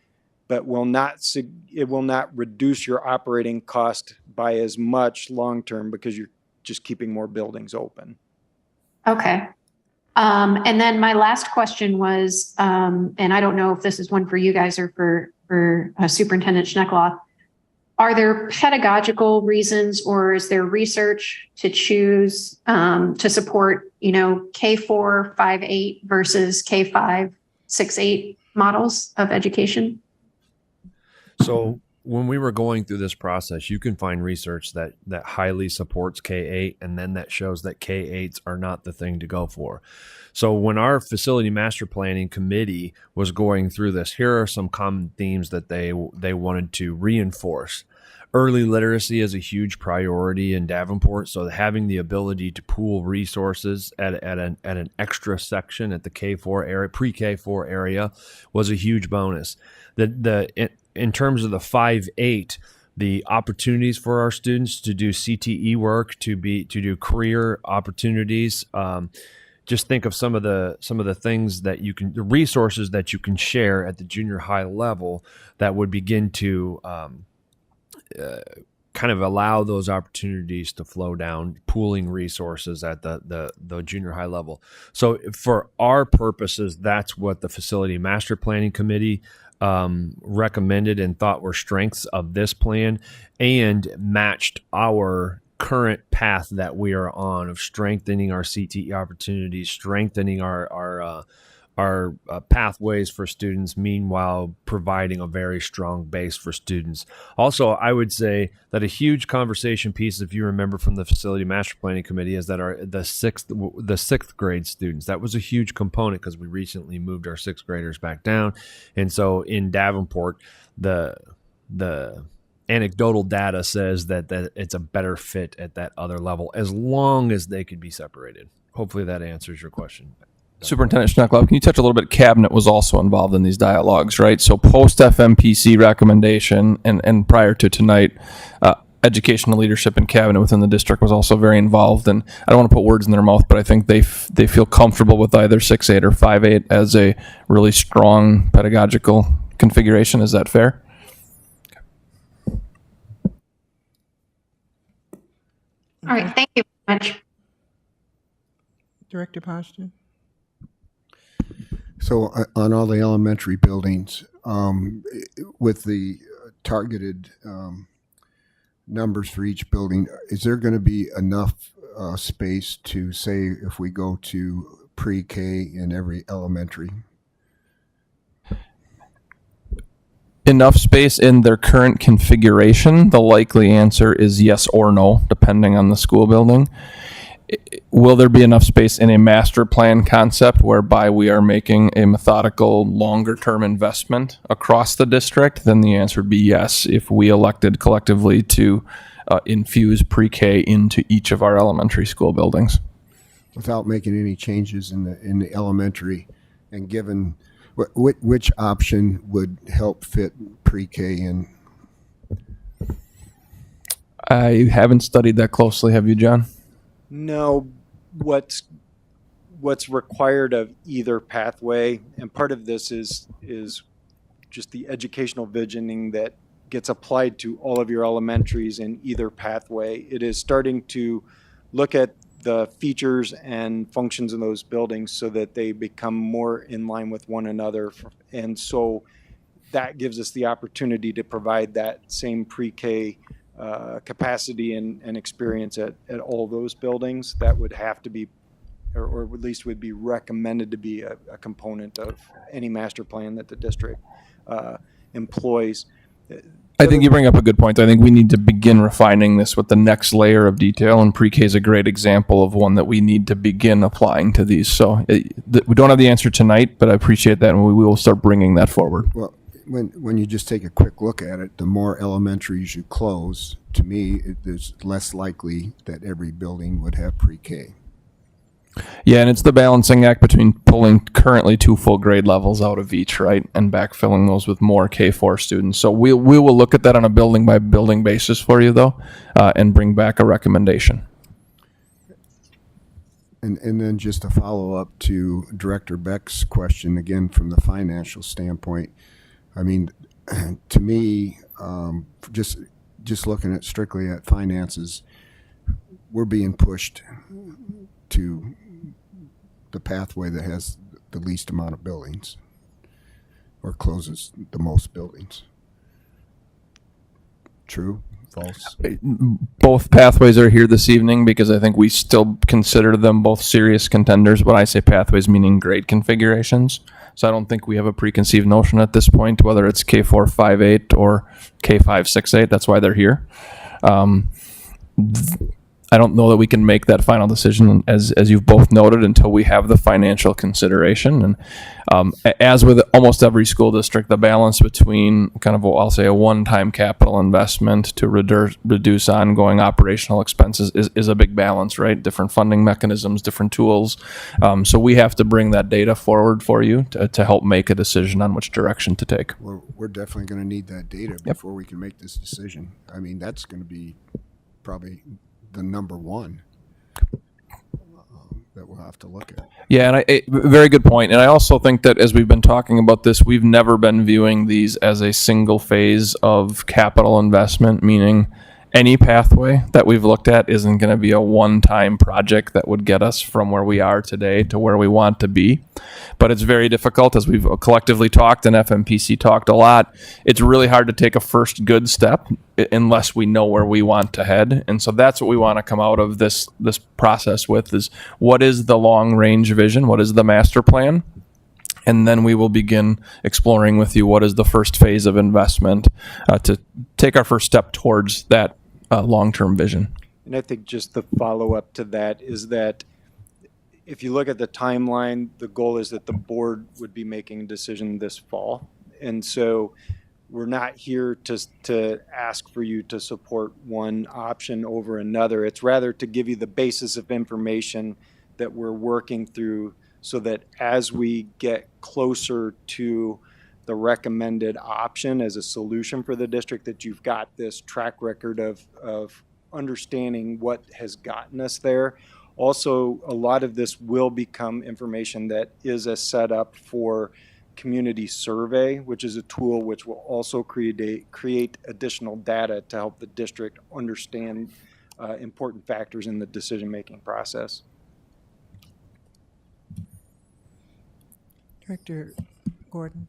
but it will not reduce your operating cost by as much long-term because you're just keeping more buildings open. Okay. And then my last question was, and I don't know if this is one for you guys or for Superintendent Schneckloth. Are there pedagogical reasons, or is there research to choose to support, K4, 5-8 versus K5, 6-8 models of education? So when we were going through this process, you can find research that highly supports K8, and then that shows that K8s are not the thing to go for. So when our facility master planning committee was going through this, here are some common themes that they wanted to reinforce. Early literacy is a huge priority in Davenport, so having the ability to pool resources at an extra section at the K4 area, pre-K4 area, was a huge bonus. In terms of the 5-8, the opportunities for our students to do CTE work, to do career opportunities. Just think of some of the things that the resources that you can share at the junior high level that would begin to kind of allow those opportunities to flow down, pooling resources at the junior high level. So for our purposes, that's what the Facility Master Planning Committee recommended and thought were strengths of this plan, and matched our current path that we are on of strengthening our CTE opportunities, strengthening our pathways for students, meanwhile providing a very strong base for students. Also, I would say that a huge conversation piece, if you remember from the Facility Master Planning Committee, is that the sixth grade students. That was a huge component because we recently moved our sixth graders back down, and so in Davenport, the anecdotal data says that it's a better fit at that other level as long as they could be separated. Hopefully that answers your question. Superintendent Schneckloff, can you touch a little bit? Cabinet was also involved in these dialogues, right? So post FMPC recommendation and prior to tonight, educational leadership and cabinet within the district was also very involved. And I don't want to put words in their mouth, but I think they feel comfortable with either 6-8 or 5-8 as a really strong pedagogical configuration. Is that fair? All right, thank you very much. Director Poston? So on all the elementary buildings, with the targeted numbers for each building, is there going to be enough space to say if we go to pre-K in every elementary? Enough space in their current configuration? The likely answer is yes or no, depending on the school building. Will there be enough space in a master plan concept whereby we are making a methodical, longer-term investment across the district? Then the answer would be yes, if we elected collectively to infuse pre-K into each of our elementary school buildings. Without making any changes in the elementary, and given which option would help fit pre-K in? I haven't studied that closely. Have you, John? No, what's required of either pathway, and part of this is just the educational visioning that gets applied to all of your elementaries in either pathway. It is starting to look at the features and functions in those buildings so that they become more in line with one another. And so that gives us the opportunity to provide that same pre-K capacity and experience at all those buildings. That would have to be, or at least would be recommended to be a component of any master plan that the district employs. I think you bring up a good point. I think we need to begin refining this with the next layer of detail, and pre-K is a great example of one that we need to begin applying to these. So we don't have the answer tonight, but I appreciate that, and we will start bringing that forward. Well, when you just take a quick look at it, the more elementaries you close, to me, it's less likely that every building would have pre-K. Yeah, and it's the balancing act between pulling currently 2 full grade levels out of each, right, and backfilling those with more K4 students. So we will look at that on a building by building basis for you, though, and bring back a recommendation. And then just a follow up to Director Beck's question again from the financial standpoint. I mean, to me, just looking at strictly at finances, we're being pushed to the pathway that has the least amount of buildings or closes the most buildings. True? False? Both pathways are here this evening because I think we still consider them both serious contenders. When I say pathways, meaning grade configurations. So I don't think we have a preconceived notion at this point, whether it's K4 5-8 or K5 6-8. That's why they're here. I don't know that we can make that final decision, as you've both noted, until we have the financial consideration. And as with almost every school district, the balance between kind of, I'll say, a one-time capital investment to reduce ongoing operational expenses is a big balance, right? Different funding mechanisms, different tools. So we have to bring that data forward for you to help make a decision on which direction to take. We're definitely going to need that data before we can make this decision. I mean, that's going to be probably the number one that we'll have to look at. Yeah, and very good point. And I also think that as we've been talking about this, we've never been viewing these as a single phase of capital investment, meaning any pathway that we've looked at isn't going to be a one-time project that would get us from where we are today to where we want to be. But it's very difficult, as we've collectively talked and FMPC talked a lot. It's really hard to take a first good step unless we know where we want to head. And so that's what we want to come out of this process with, is what is the long-range vision? What is the master plan? And then we will begin exploring with you what is the first phase of investment to take our first step towards that long-term vision. And I think just the follow-up to that is that if you look at the timeline, the goal is that the board would be making a decision this fall. And so we're not here to ask for you to support one option over another. It's rather to give you the basis of information that we're working through, so that as we get closer to the recommended option as a solution for the district, that you've got this track record of understanding what has gotten us there. Also, a lot of this will become information that is a setup for community survey, which is a tool which will also create additional data to help the district understand important factors in the decision-making process. Director Gordon.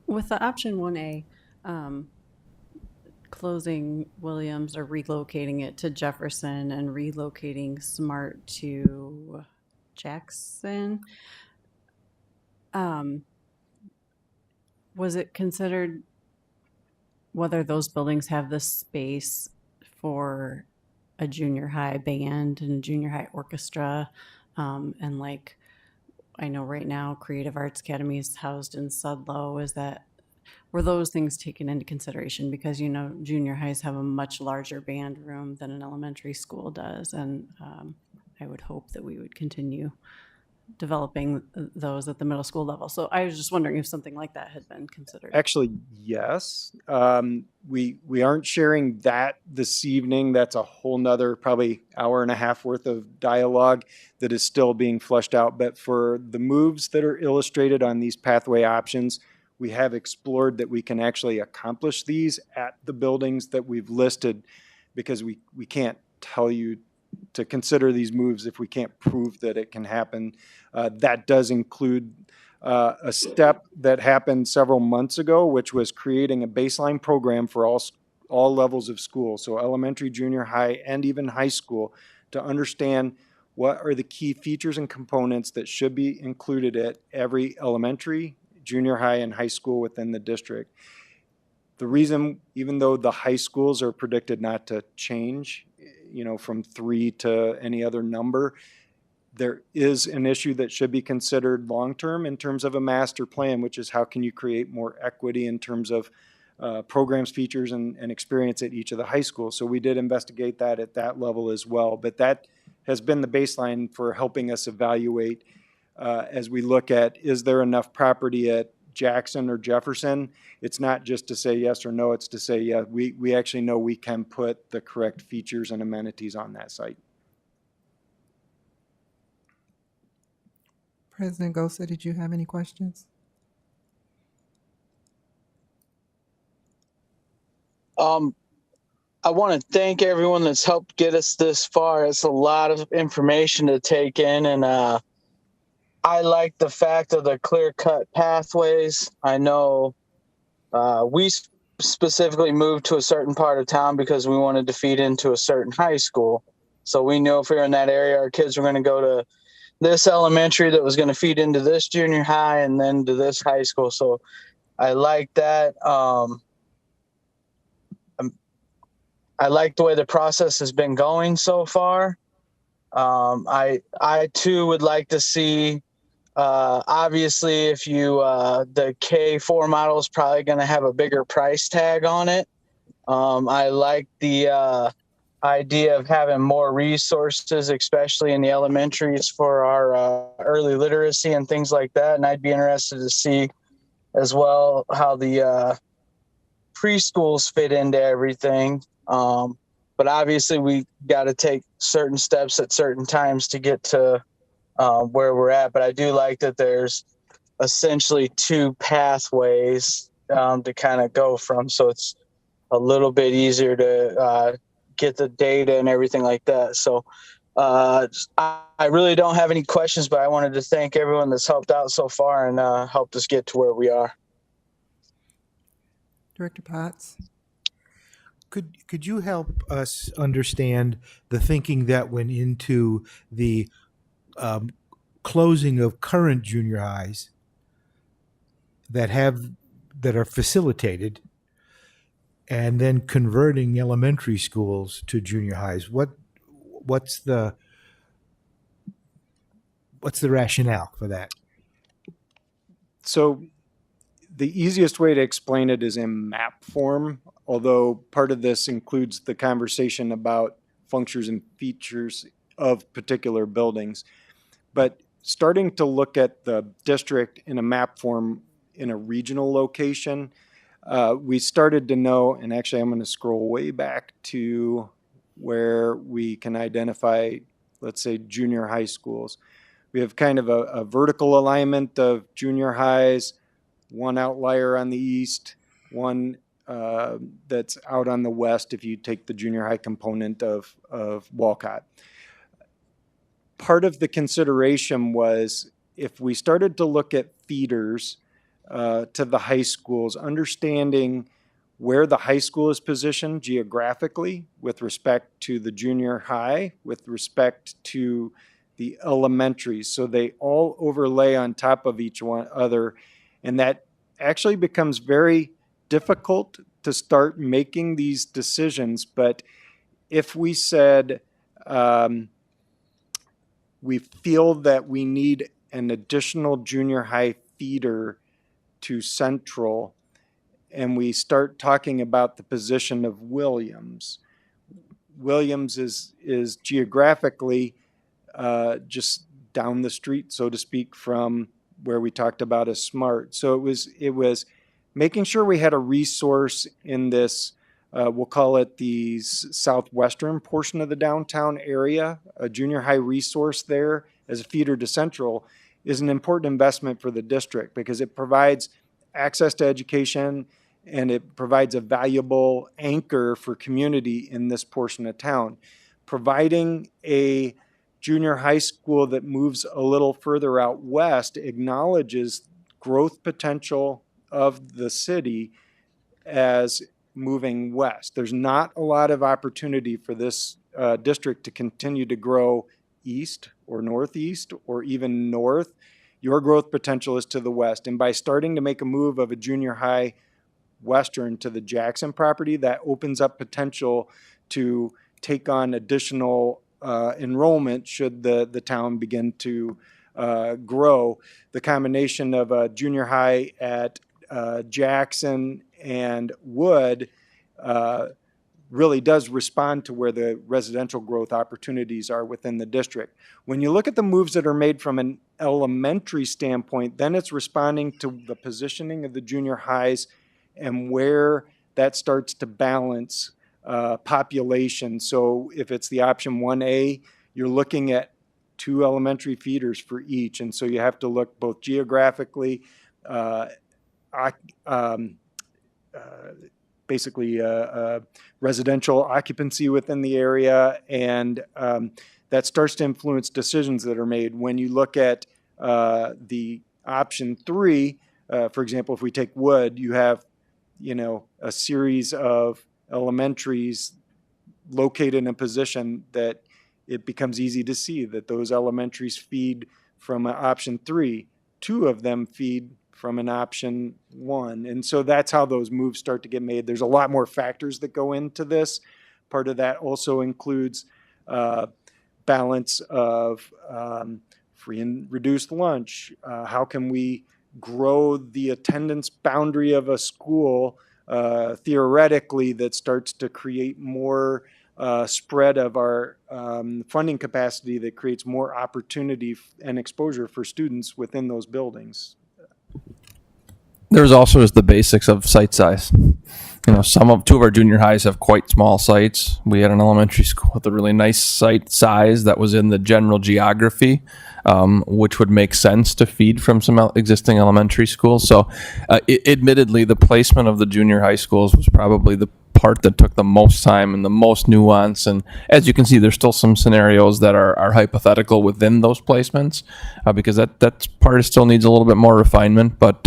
With the option 1A, closing Williams or relocating it to Jefferson and relocating Smart to Jackson, was it considered whether those buildings have the space for a junior high band and a junior high orchestra? And like, I know right now Creative Arts Academy is housed in Sudlow. Were those things taken into consideration? Because, you know, junior highs have a much larger band room than an elementary school does. And I would hope that we would continue developing those at the middle school level. So I was just wondering if something like that had been considered. Actually, yes. We aren't sharing that this evening. That's a whole nother probably hour and a half worth of dialogue that is still being fleshed out. But for the moves that are illustrated on these pathway options, we have explored that we can actually accomplish these at the buildings that we've listed, because we can't tell you to consider these moves if we can't prove that it can happen. That does include a step that happened several months ago, which was creating a baseline program for all levels of school, so elementary, junior high, and even high school, to understand what are the key features and components that should be included at every elementary, junior high, and high school within the district. The reason, even though the high schools are predicted not to change, from 3 to any other number, there is an issue that should be considered long-term in terms of a master plan, which is how can you create more equity in terms of programs, features, and experience at each of the high schools. So we did investigate that at that level as well. But that has been the baseline for helping us evaluate as we look at, is there enough property at Jackson or Jefferson? It's not just to say yes or no, it's to say, yeah, we actually know we can put the correct features and amenities on that site. President Gosa, did you have any questions? I want to thank everyone that's helped get us this far. It's a lot of information to take in, and I like the fact of the clear-cut pathways. I know we specifically moved to a certain part of town because we wanted to feed into a certain high school. So we knew if we were in that area, our kids were going to go to this elementary that was going to feed into this junior high and then to this high school. So I like that. I like the way the process has been going so far. I too would like to see, obviously, if you the K4 model is probably going to have a bigger price tag on it. I like the idea of having more resources, especially in the elementaries, for our early literacy and things like that. And I'd be interested to see as well how the preschools fit into everything. But obviously we got to take certain steps at certain times to get to where we're at. But I do like that there's essentially 2 pathways to kind of go from. So it's a little bit easier to get the data and everything like that. So I really don't have any questions, but I wanted to thank everyone that's helped out so far and helped us get to where we are. Director Potts? Could you help us understand the thinking that went into the closing of current junior highs that are facilitated, and then converting elementary schools to junior highs? What's the rationale for that? So the easiest way to explain it is in map form, although part of this includes the conversation about functions and features of particular buildings. But starting to look at the district in a map form in a regional location, we started to know, and actually I'm going to scroll way back to where we can identify, let's say, junior high schools. We have kind of a vertical alignment of junior highs, one outlier on the east, one that's out on the west if you take the junior high component of Walcott. Part of the consideration was if we started to look at feeders to the high schools, understanding where the high school is positioned geographically with respect to the junior high, with respect to the elementary, so they all overlay on top of each one other, and that actually becomes very difficult to start making these decisions. But if we said we feel that we need an additional junior high feeder to Central, and we start talking about the position of Williams. Williams is geographically just down the street, so to speak, from where we talked about as Smart. So it was making sure we had a resource in this, we'll call it the southwestern portion of the downtown area. A junior high resource there as a feeder to Central is an important investment for the district because it provides access to education and it provides a valuable anchor for community in this portion of town. Providing a junior high school that moves a little further out west acknowledges growth potential of the city as moving west. There's not a lot of opportunity for this district to continue to grow east or northeast or even north. Your growth potential is to the west. And by starting to make a move of a junior high western to the Jackson property, that opens up potential to take on additional enrollment should the town begin to grow. The combination of a junior high at Jackson and Wood really does respond to where the residential growth opportunities are within the district. When you look at the moves that are made from an elementary standpoint, then it's responding to the positioning of the junior highs and where that starts to balance population. So if it's the option 1A, you're looking at 2 elementary feeders for each. And so you have to look both geographically, basically residential occupancy within the area, and that starts to influence decisions that are made. When you look at the option 3, for example, if we take Wood, you have a series of elementaries located in a position that it becomes easy to see that those elementaries feed from option 3. 2 of them feed from an option 1. And so that's how those moves start to get made. There's a lot more factors that go into this. Part of that also includes balance of free and reduced lunch. How can we grow the attendance boundary of a school theoretically that starts to create more spread of our funding capacity that creates more opportunity and exposure for students within those buildings. There's also just the basics of site size. Two of our junior highs have quite small sites. We had an elementary school with a really nice site size that was in the general geography, which would make sense to feed from some existing elementary schools. So admittedly, the placement of the junior high schools was probably the part that took the most time and the most nuance. And as you can see, there's still some scenarios that are hypothetical within those placements, because that part still needs a little bit more refinement. But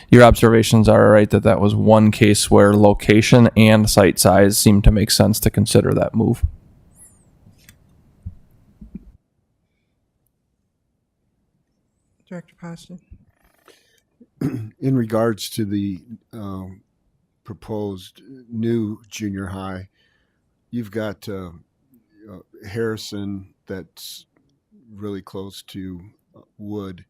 your observations are right that was one case where location and site size seemed to make sense to consider that move. Director Poston? In regards to the proposed new junior high, you've got Harrison that's really close to Wood.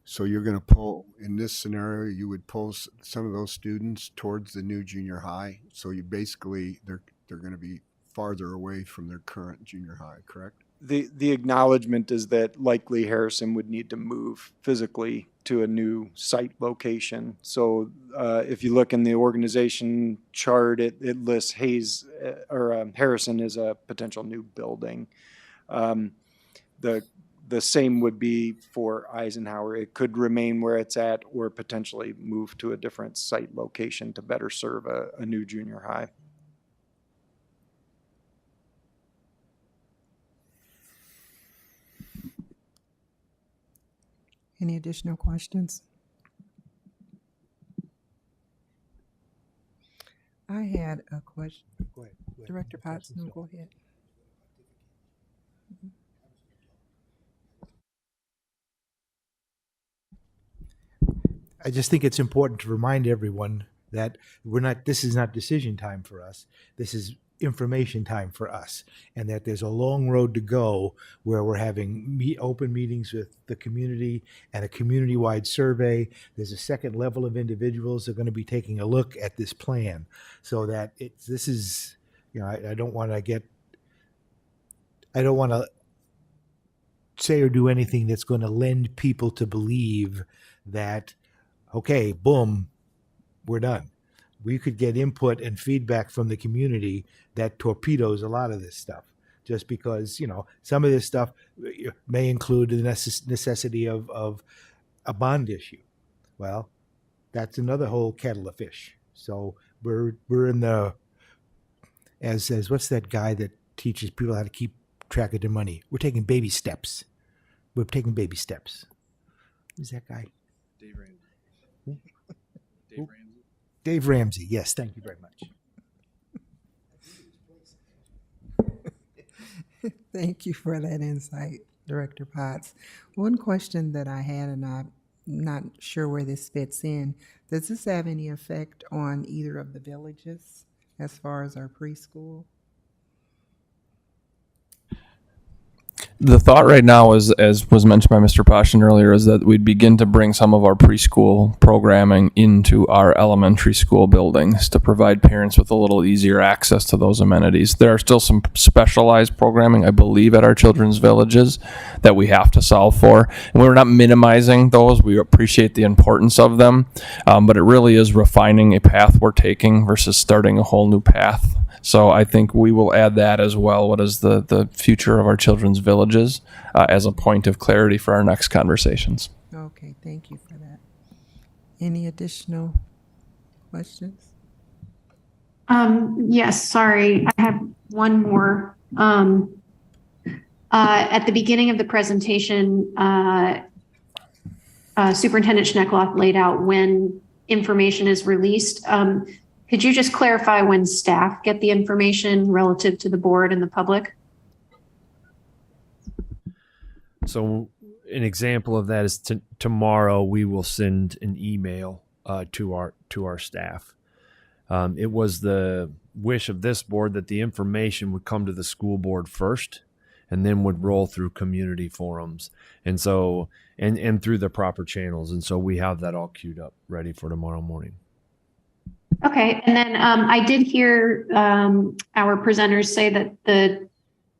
So you're going to pull, in this scenario, you would pull some of those students towards the new junior high. So you basically, they're going to be farther away from their current junior high, correct? The acknowledgement is that likely Harrison would need to move physically to a new site location. So if you look in the organization chart, it lists Harrison as a potential new building. The same would be for Eisenhower. It could remain where it's at or potentially move to a different site location to better serve a new junior high. Any additional questions? I had a question. Go ahead. Director Potts, no, go ahead. I just think it's important to remind everyone that this is not decision time for us. This is information time for us, and that there's a long road to go where we're having open meetings with the community and a community-wide survey. There's a second level of individuals that are going to be taking a look at this plan, so that this is, I don't want to say or do anything that's going to lend people to believe that, okay, boom, we're done. We could get input and feedback from the community that torpedoes a lot of this stuff, just because, some of this stuff may include the necessity of a bond issue. Well, that's another whole kettle of fish. So we're in the, as what's that guy that teaches people how to keep track of their money? We're taking baby steps. We're taking baby steps. Who's that guy? Dave Ramsey. Dave Ramsey. Dave Ramsey. Yes, thank you very much. Thank you for that insight, Director Potts. One question that I had, and I'm not sure where this fits in, does this have any effect on either of the villages as far as our preschool? The thought right now is, as was mentioned by Mr. Passion earlier, is that we'd begin to bring some of our preschool programming into our elementary school buildings to provide parents with a little easier access to those amenities. There are still some specialized programming, I believe, at our children's villages that we have to solve for. And we're not minimizing those. We appreciate the importance of them, but it really is refining a path we're taking versus starting a whole new path. So I think we will add that as well. What is the future of our children's villages as a point of clarity for our next conversations. Okay, thank you for that. Any additional questions? Yes, sorry, I have one more. At the beginning of the presentation, Superintendent Schneckloth laid out when information is released. Could you just clarify when staff get the information relative to the board and the public? So an example of that is tomorrow we will send an email to our staff. It was the wish of this board that the information would come to the school board first and then would roll through community forums and through the proper channels. And so we have that all queued up ready for tomorrow morning. Okay, and then I did hear our presenters say that the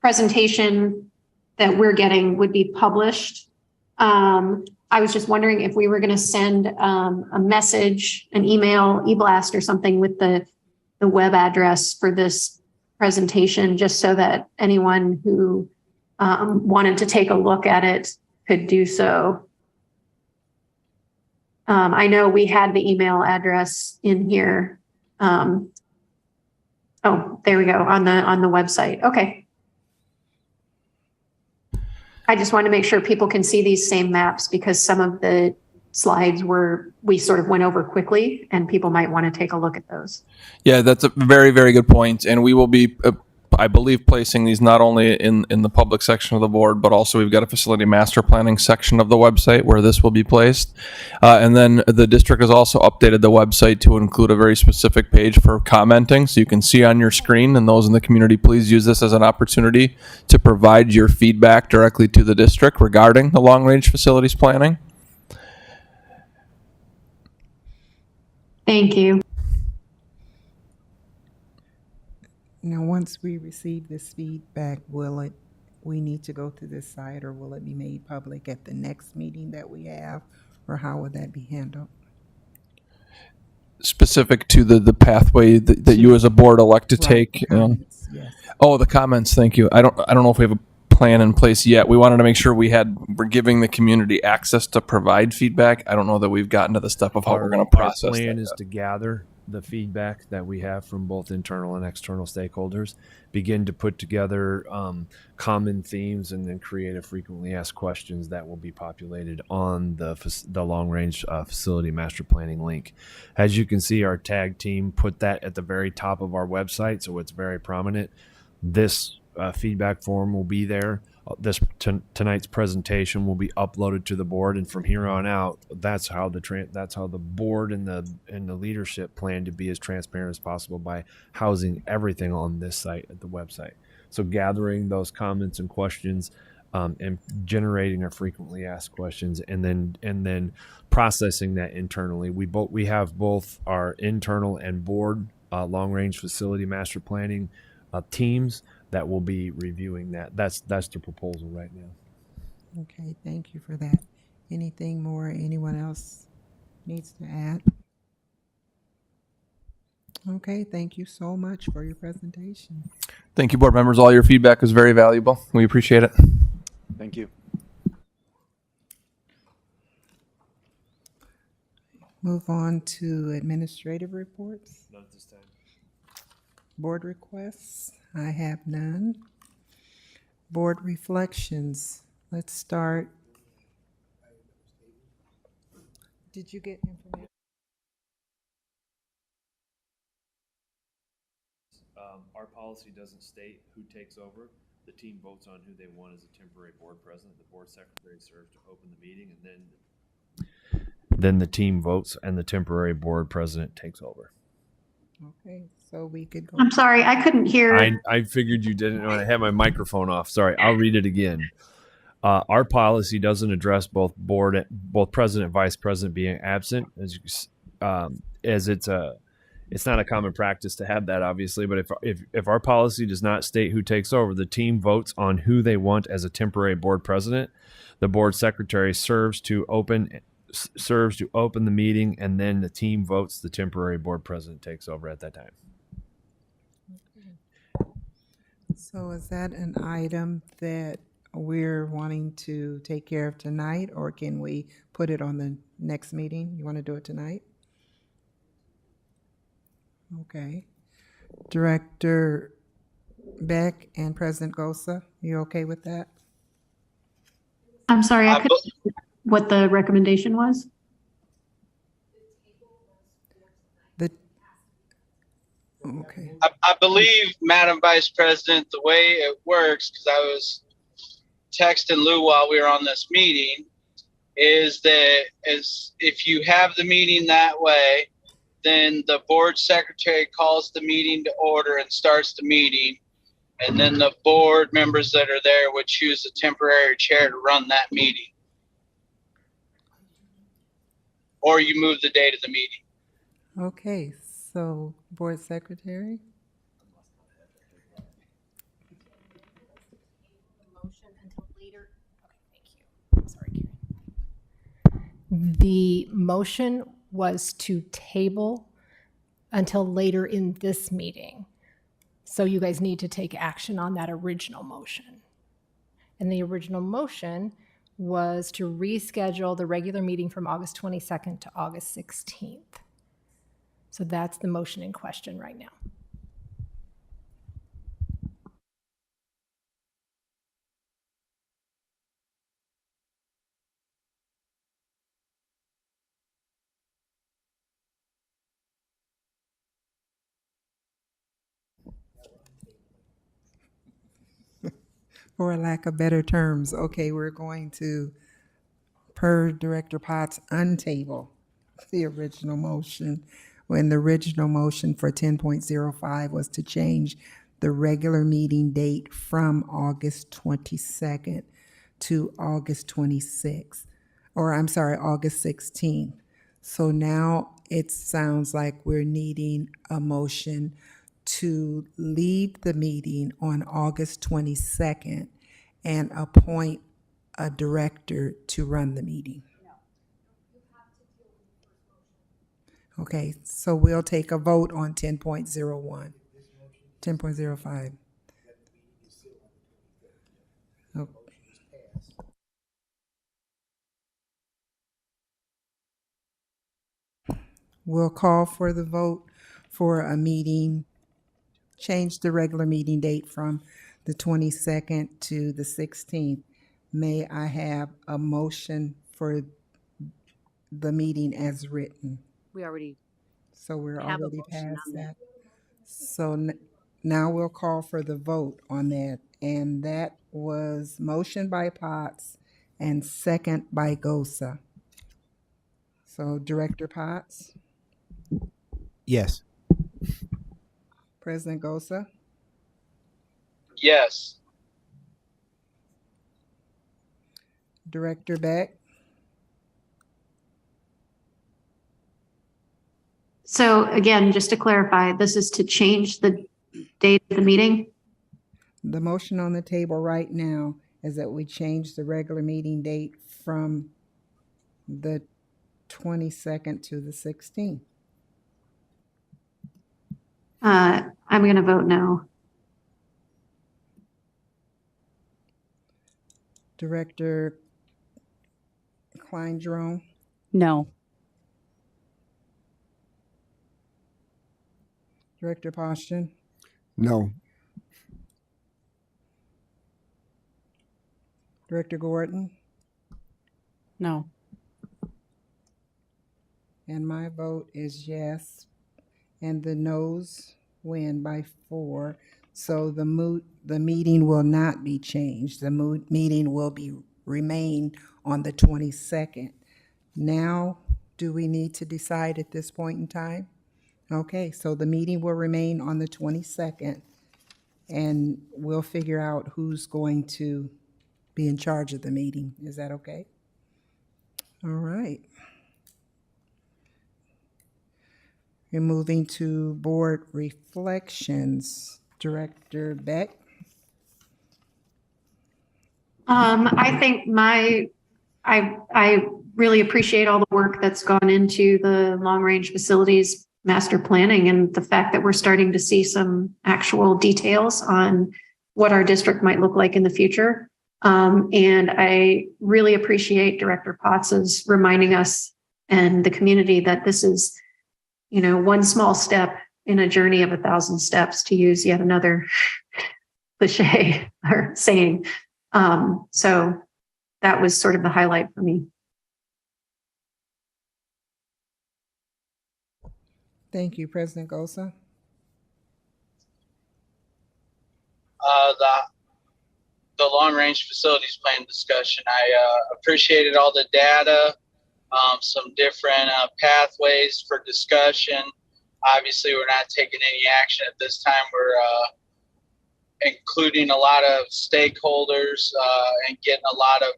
presentation that we're getting would be published. I was just wondering if we were going to send a message, an email, e-blast or something with the web address for this presentation, just so that anyone who wanted to take a look at it could do so. I know we had the email address in here. Oh, there we go, on the website. Okay. I just want to make sure people can see these same maps because some of the slides we sort of went over quickly and people might want to take a look at those. Yeah, that's a very, very good point. And we will be, I believe, placing these not only in the public section of the board, but also we've got a facility master planning section of the website where this will be placed. And then the district has also updated the website to include a very specific page for commenting. So you can see on your screen, and those in the community, please use this as an opportunity to provide your feedback directly to the district regarding the long-range facilities planning. Thank you. Now, once we receive this feedback, we need to go to this site, or will it be made public at the next meeting that we have, or how would that be handled? Specific to the pathway that you as a board elect to take. The comments, yes. Oh, the comments. Thank you. I don't know if we have a plan in place yet. We wanted to make sure we're giving the community access to provide feedback. I don't know that we've gotten to the step of how we're going to process Our plan that is yet. to gather the feedback that we have from both internal and external stakeholders, begin to put together common themes, and then create a frequently asked questions that will be populated on the long-range facility master planning link. As you can see, our tag team put that at the very top of our website, so it's very prominent. This feedback form will be there. Tonight's presentation will be uploaded to the board, and from here on out, that's how the board and the leadership plan to be as transparent as possible by housing everything on this site at the website. So gathering those comments and questions, and generating our frequently asked questions, and then processing that internally. We have both our internal and board long range facility master planning teams that will be reviewing that. That's the proposal right now. Okay, thank you for that. Anything more anyone else needs to add? Okay, thank you so much for your presentation. Thank you, board members. All your feedback is very valuable. We appreciate it. Thank you. Move on to administrative reports. Not at this time. Board requests, I have none. Board reflections, let's start. Did you get information? Our policy doesn't state who takes over. The team votes on who they want as a temporary board president. The board secretary serves to open the meeting, and then the team votes and the temporary board president takes over. Okay, so we could go. I'm sorry, I couldn't hear. I figured you didn't know. I had my microphone off. Sorry, I'll read it again. Our policy doesn't address both president and vice president being absent, as it's not a common practice to have that, obviously. But if our policy does not state who takes over, the team votes on who they want as a temporary board president. The board secretary serves to open the meeting, and then the team votes. The temporary board president takes over at that time. So is that an item that we're wanting to take care of tonight, or can we put it on the next meeting? You want to do it tonight? Okay. Director Beck and President Gosa, you okay with that? I'm sorry, I couldn't hear what the recommendation was. Okay. I believe, Madam Vice President, the way it works, because I was texting Lou while we were on this meeting, is that if you have the meeting that way, then the board secretary calls the meeting to order and starts the meeting. And then the board members that are there would choose a temporary chair to run that meeting. Or you move the date of the meeting. Okay, so board secretary? Motion until later. Okay, thank you. Sorry, Karen. The motion was to table until later in this meeting. So you guys need to take action on that original motion. And the original motion was to reschedule the regular meeting from August 22nd to August 16th. So that's the motion in question right now. for lack of better terms. Okay, we're going to, per Director Potts, untable the original motion, when the original motion for 10.05 was to change the regular meeting date from August 22nd to August 26th, or I'm sorry, August 16th. So now it sounds like we're needing a motion to leave the meeting on August 22nd and appoint a director to run the meeting. Okay, so we'll take a vote on 10.01, 10.05. Oh. We'll call for the vote for a meeting, change the regular meeting date from the 22nd to the 16th. May I have a motion for the meeting as written? We already So we're have a already motion past on that. So now we'll call for the vote on that. And that was motion by Potts and second by Gosa. So Director Potts, Yes. President Gosa, Yes. Director Beck, So again, just to clarify, this is to change the date of the meeting? the motion on the table right now is that we change the regular meeting date from the 22nd to the 16th. I'm going to vote no. Director Klein Jerome, no. Director Poston, No. Director Gordon, No. and my vote is yes. And the noes win by 4. So the meeting will not be changed. The meeting will remain on the 22nd. Now, do we need to decide at this point in time? Okay, so the meeting will remain on the 22nd, and we'll figure out who's going to be in charge of the meeting. Is that okay? All right. We're moving to board reflections. Director Beck? I think I really appreciate all the work that's gone into the long-range facilities master planning and the fact that we're starting to see some actual details on what our district might look like in the future. And I really appreciate Director Potts's reminding us and the community that this is, one small step in a journey of 1,000 steps, to use yet another cliche or saying. So that was sort of the highlight for me. Thank you, President Gosa. The long range facilities plan discussion. I appreciated all the data, some different pathways for discussion. Obviously, we're not taking any action at this time. We're including a lot of stakeholders and getting a lot of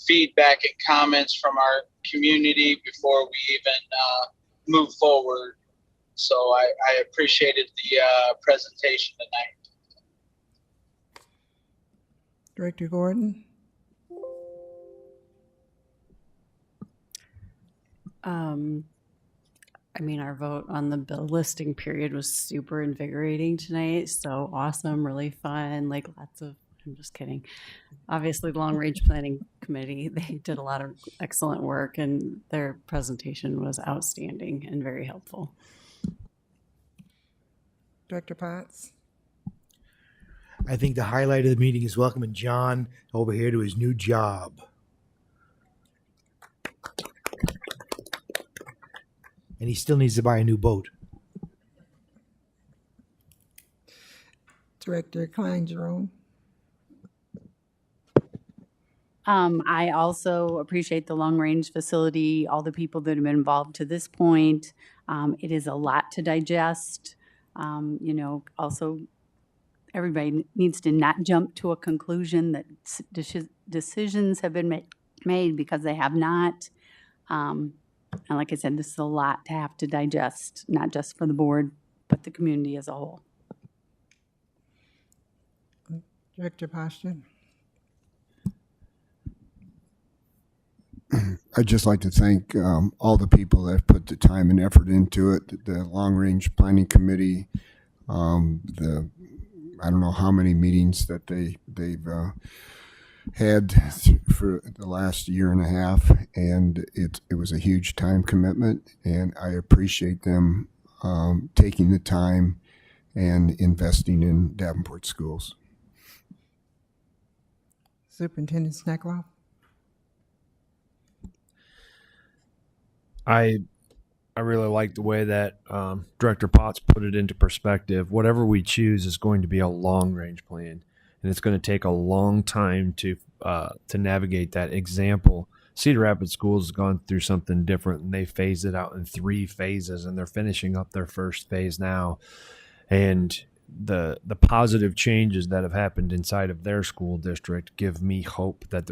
feedback and comments from our community before we even move forward. So I appreciated the presentation tonight. Director Gordon? Our vote on the bill listing period was super invigorating tonight. So awesome, really fun, I'm just kidding. Obviously, the Long Range Planning Committee, they did a lot of excellent work and their presentation was outstanding and very helpful. Director Potts? I think the highlight of the meeting is welcoming John over here to his new job. And he still needs to buy a new boat. Director Klein Jerome? I also appreciate the long-range facility, all the people that have been involved to this point. It is a lot to digest. Also, everybody needs to not jump to a conclusion that decisions have been made because they have not. And like I said, this is a lot to have to digest, not just for the board, but the community as a whole. Director Poston? I'd just like to thank all the people that have put the time and effort into it. The Long Range Planning Committee, I don't know how many meetings that they've had for the last year and a half, and it was a huge time commitment, and I appreciate them taking the time and investing in Davenport schools. Superintendent Snackloff? I really like the way that Director Potts put it into perspective. Whatever we choose is going to be a long range plan, and it's going to take a long time to navigate that. Example: Cedar Rapids Schools has gone through something different, and they phased it out in 3 phases, and they're finishing up their first phase now. And the positive changes that have happened inside of their school district give me hope that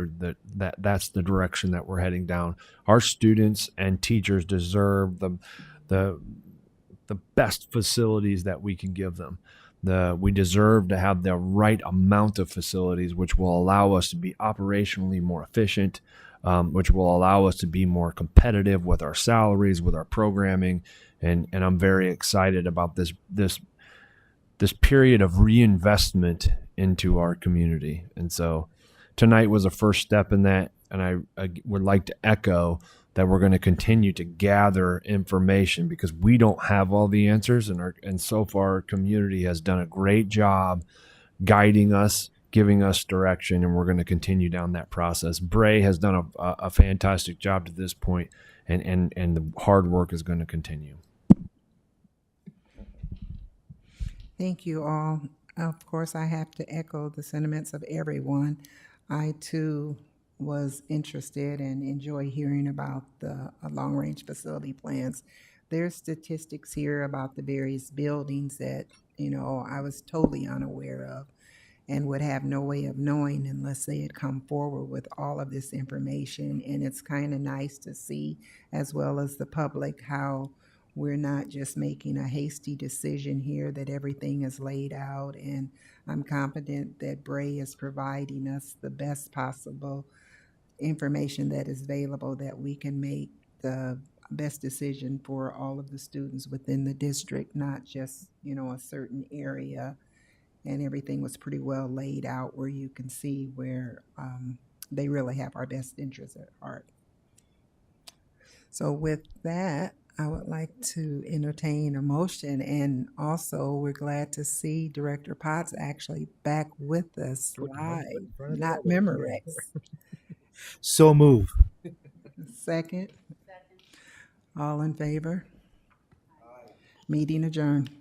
that's the direction that we're heading down. Our students and teachers deserve the best facilities that we can give them. We deserve to have the right amount of facilities, which will allow us to be operationally more efficient, which will allow us to be more competitive with our salaries, with our programming, and I'm very excited about this period of reinvestment into our community. And so tonight was a first step in that. And I would like to echo that we're going to continue to gather information because we don't have all the answers. And so far, our community has done a great job guiding us, giving us direction, and we're going to continue down that process. Bray has done a fantastic job to this point, and the hard work is going to continue. Thank you all. Of course, I have to echo the sentiments of everyone. I too was interested and enjoy hearing about the long-range facility plans. There's statistics here about the various buildings that, I was totally unaware of and would have no way of knowing unless they had come forward with all of this information. And it's kind of nice to see, as well as the public, how we're not just making a hasty decision here, that everything is laid out. And I'm confident that Bray is providing us the best possible information that is available, that we can make the best decision for all of the students within the district, not just, a certain area. And everything was pretty well laid out where you can see where they really have our best interests at heart. So with that, I would like to entertain a motion, and also we're glad to see Director Potts actually back with us live, not Memorex. So move. Second? All in favor? Meeting adjourned.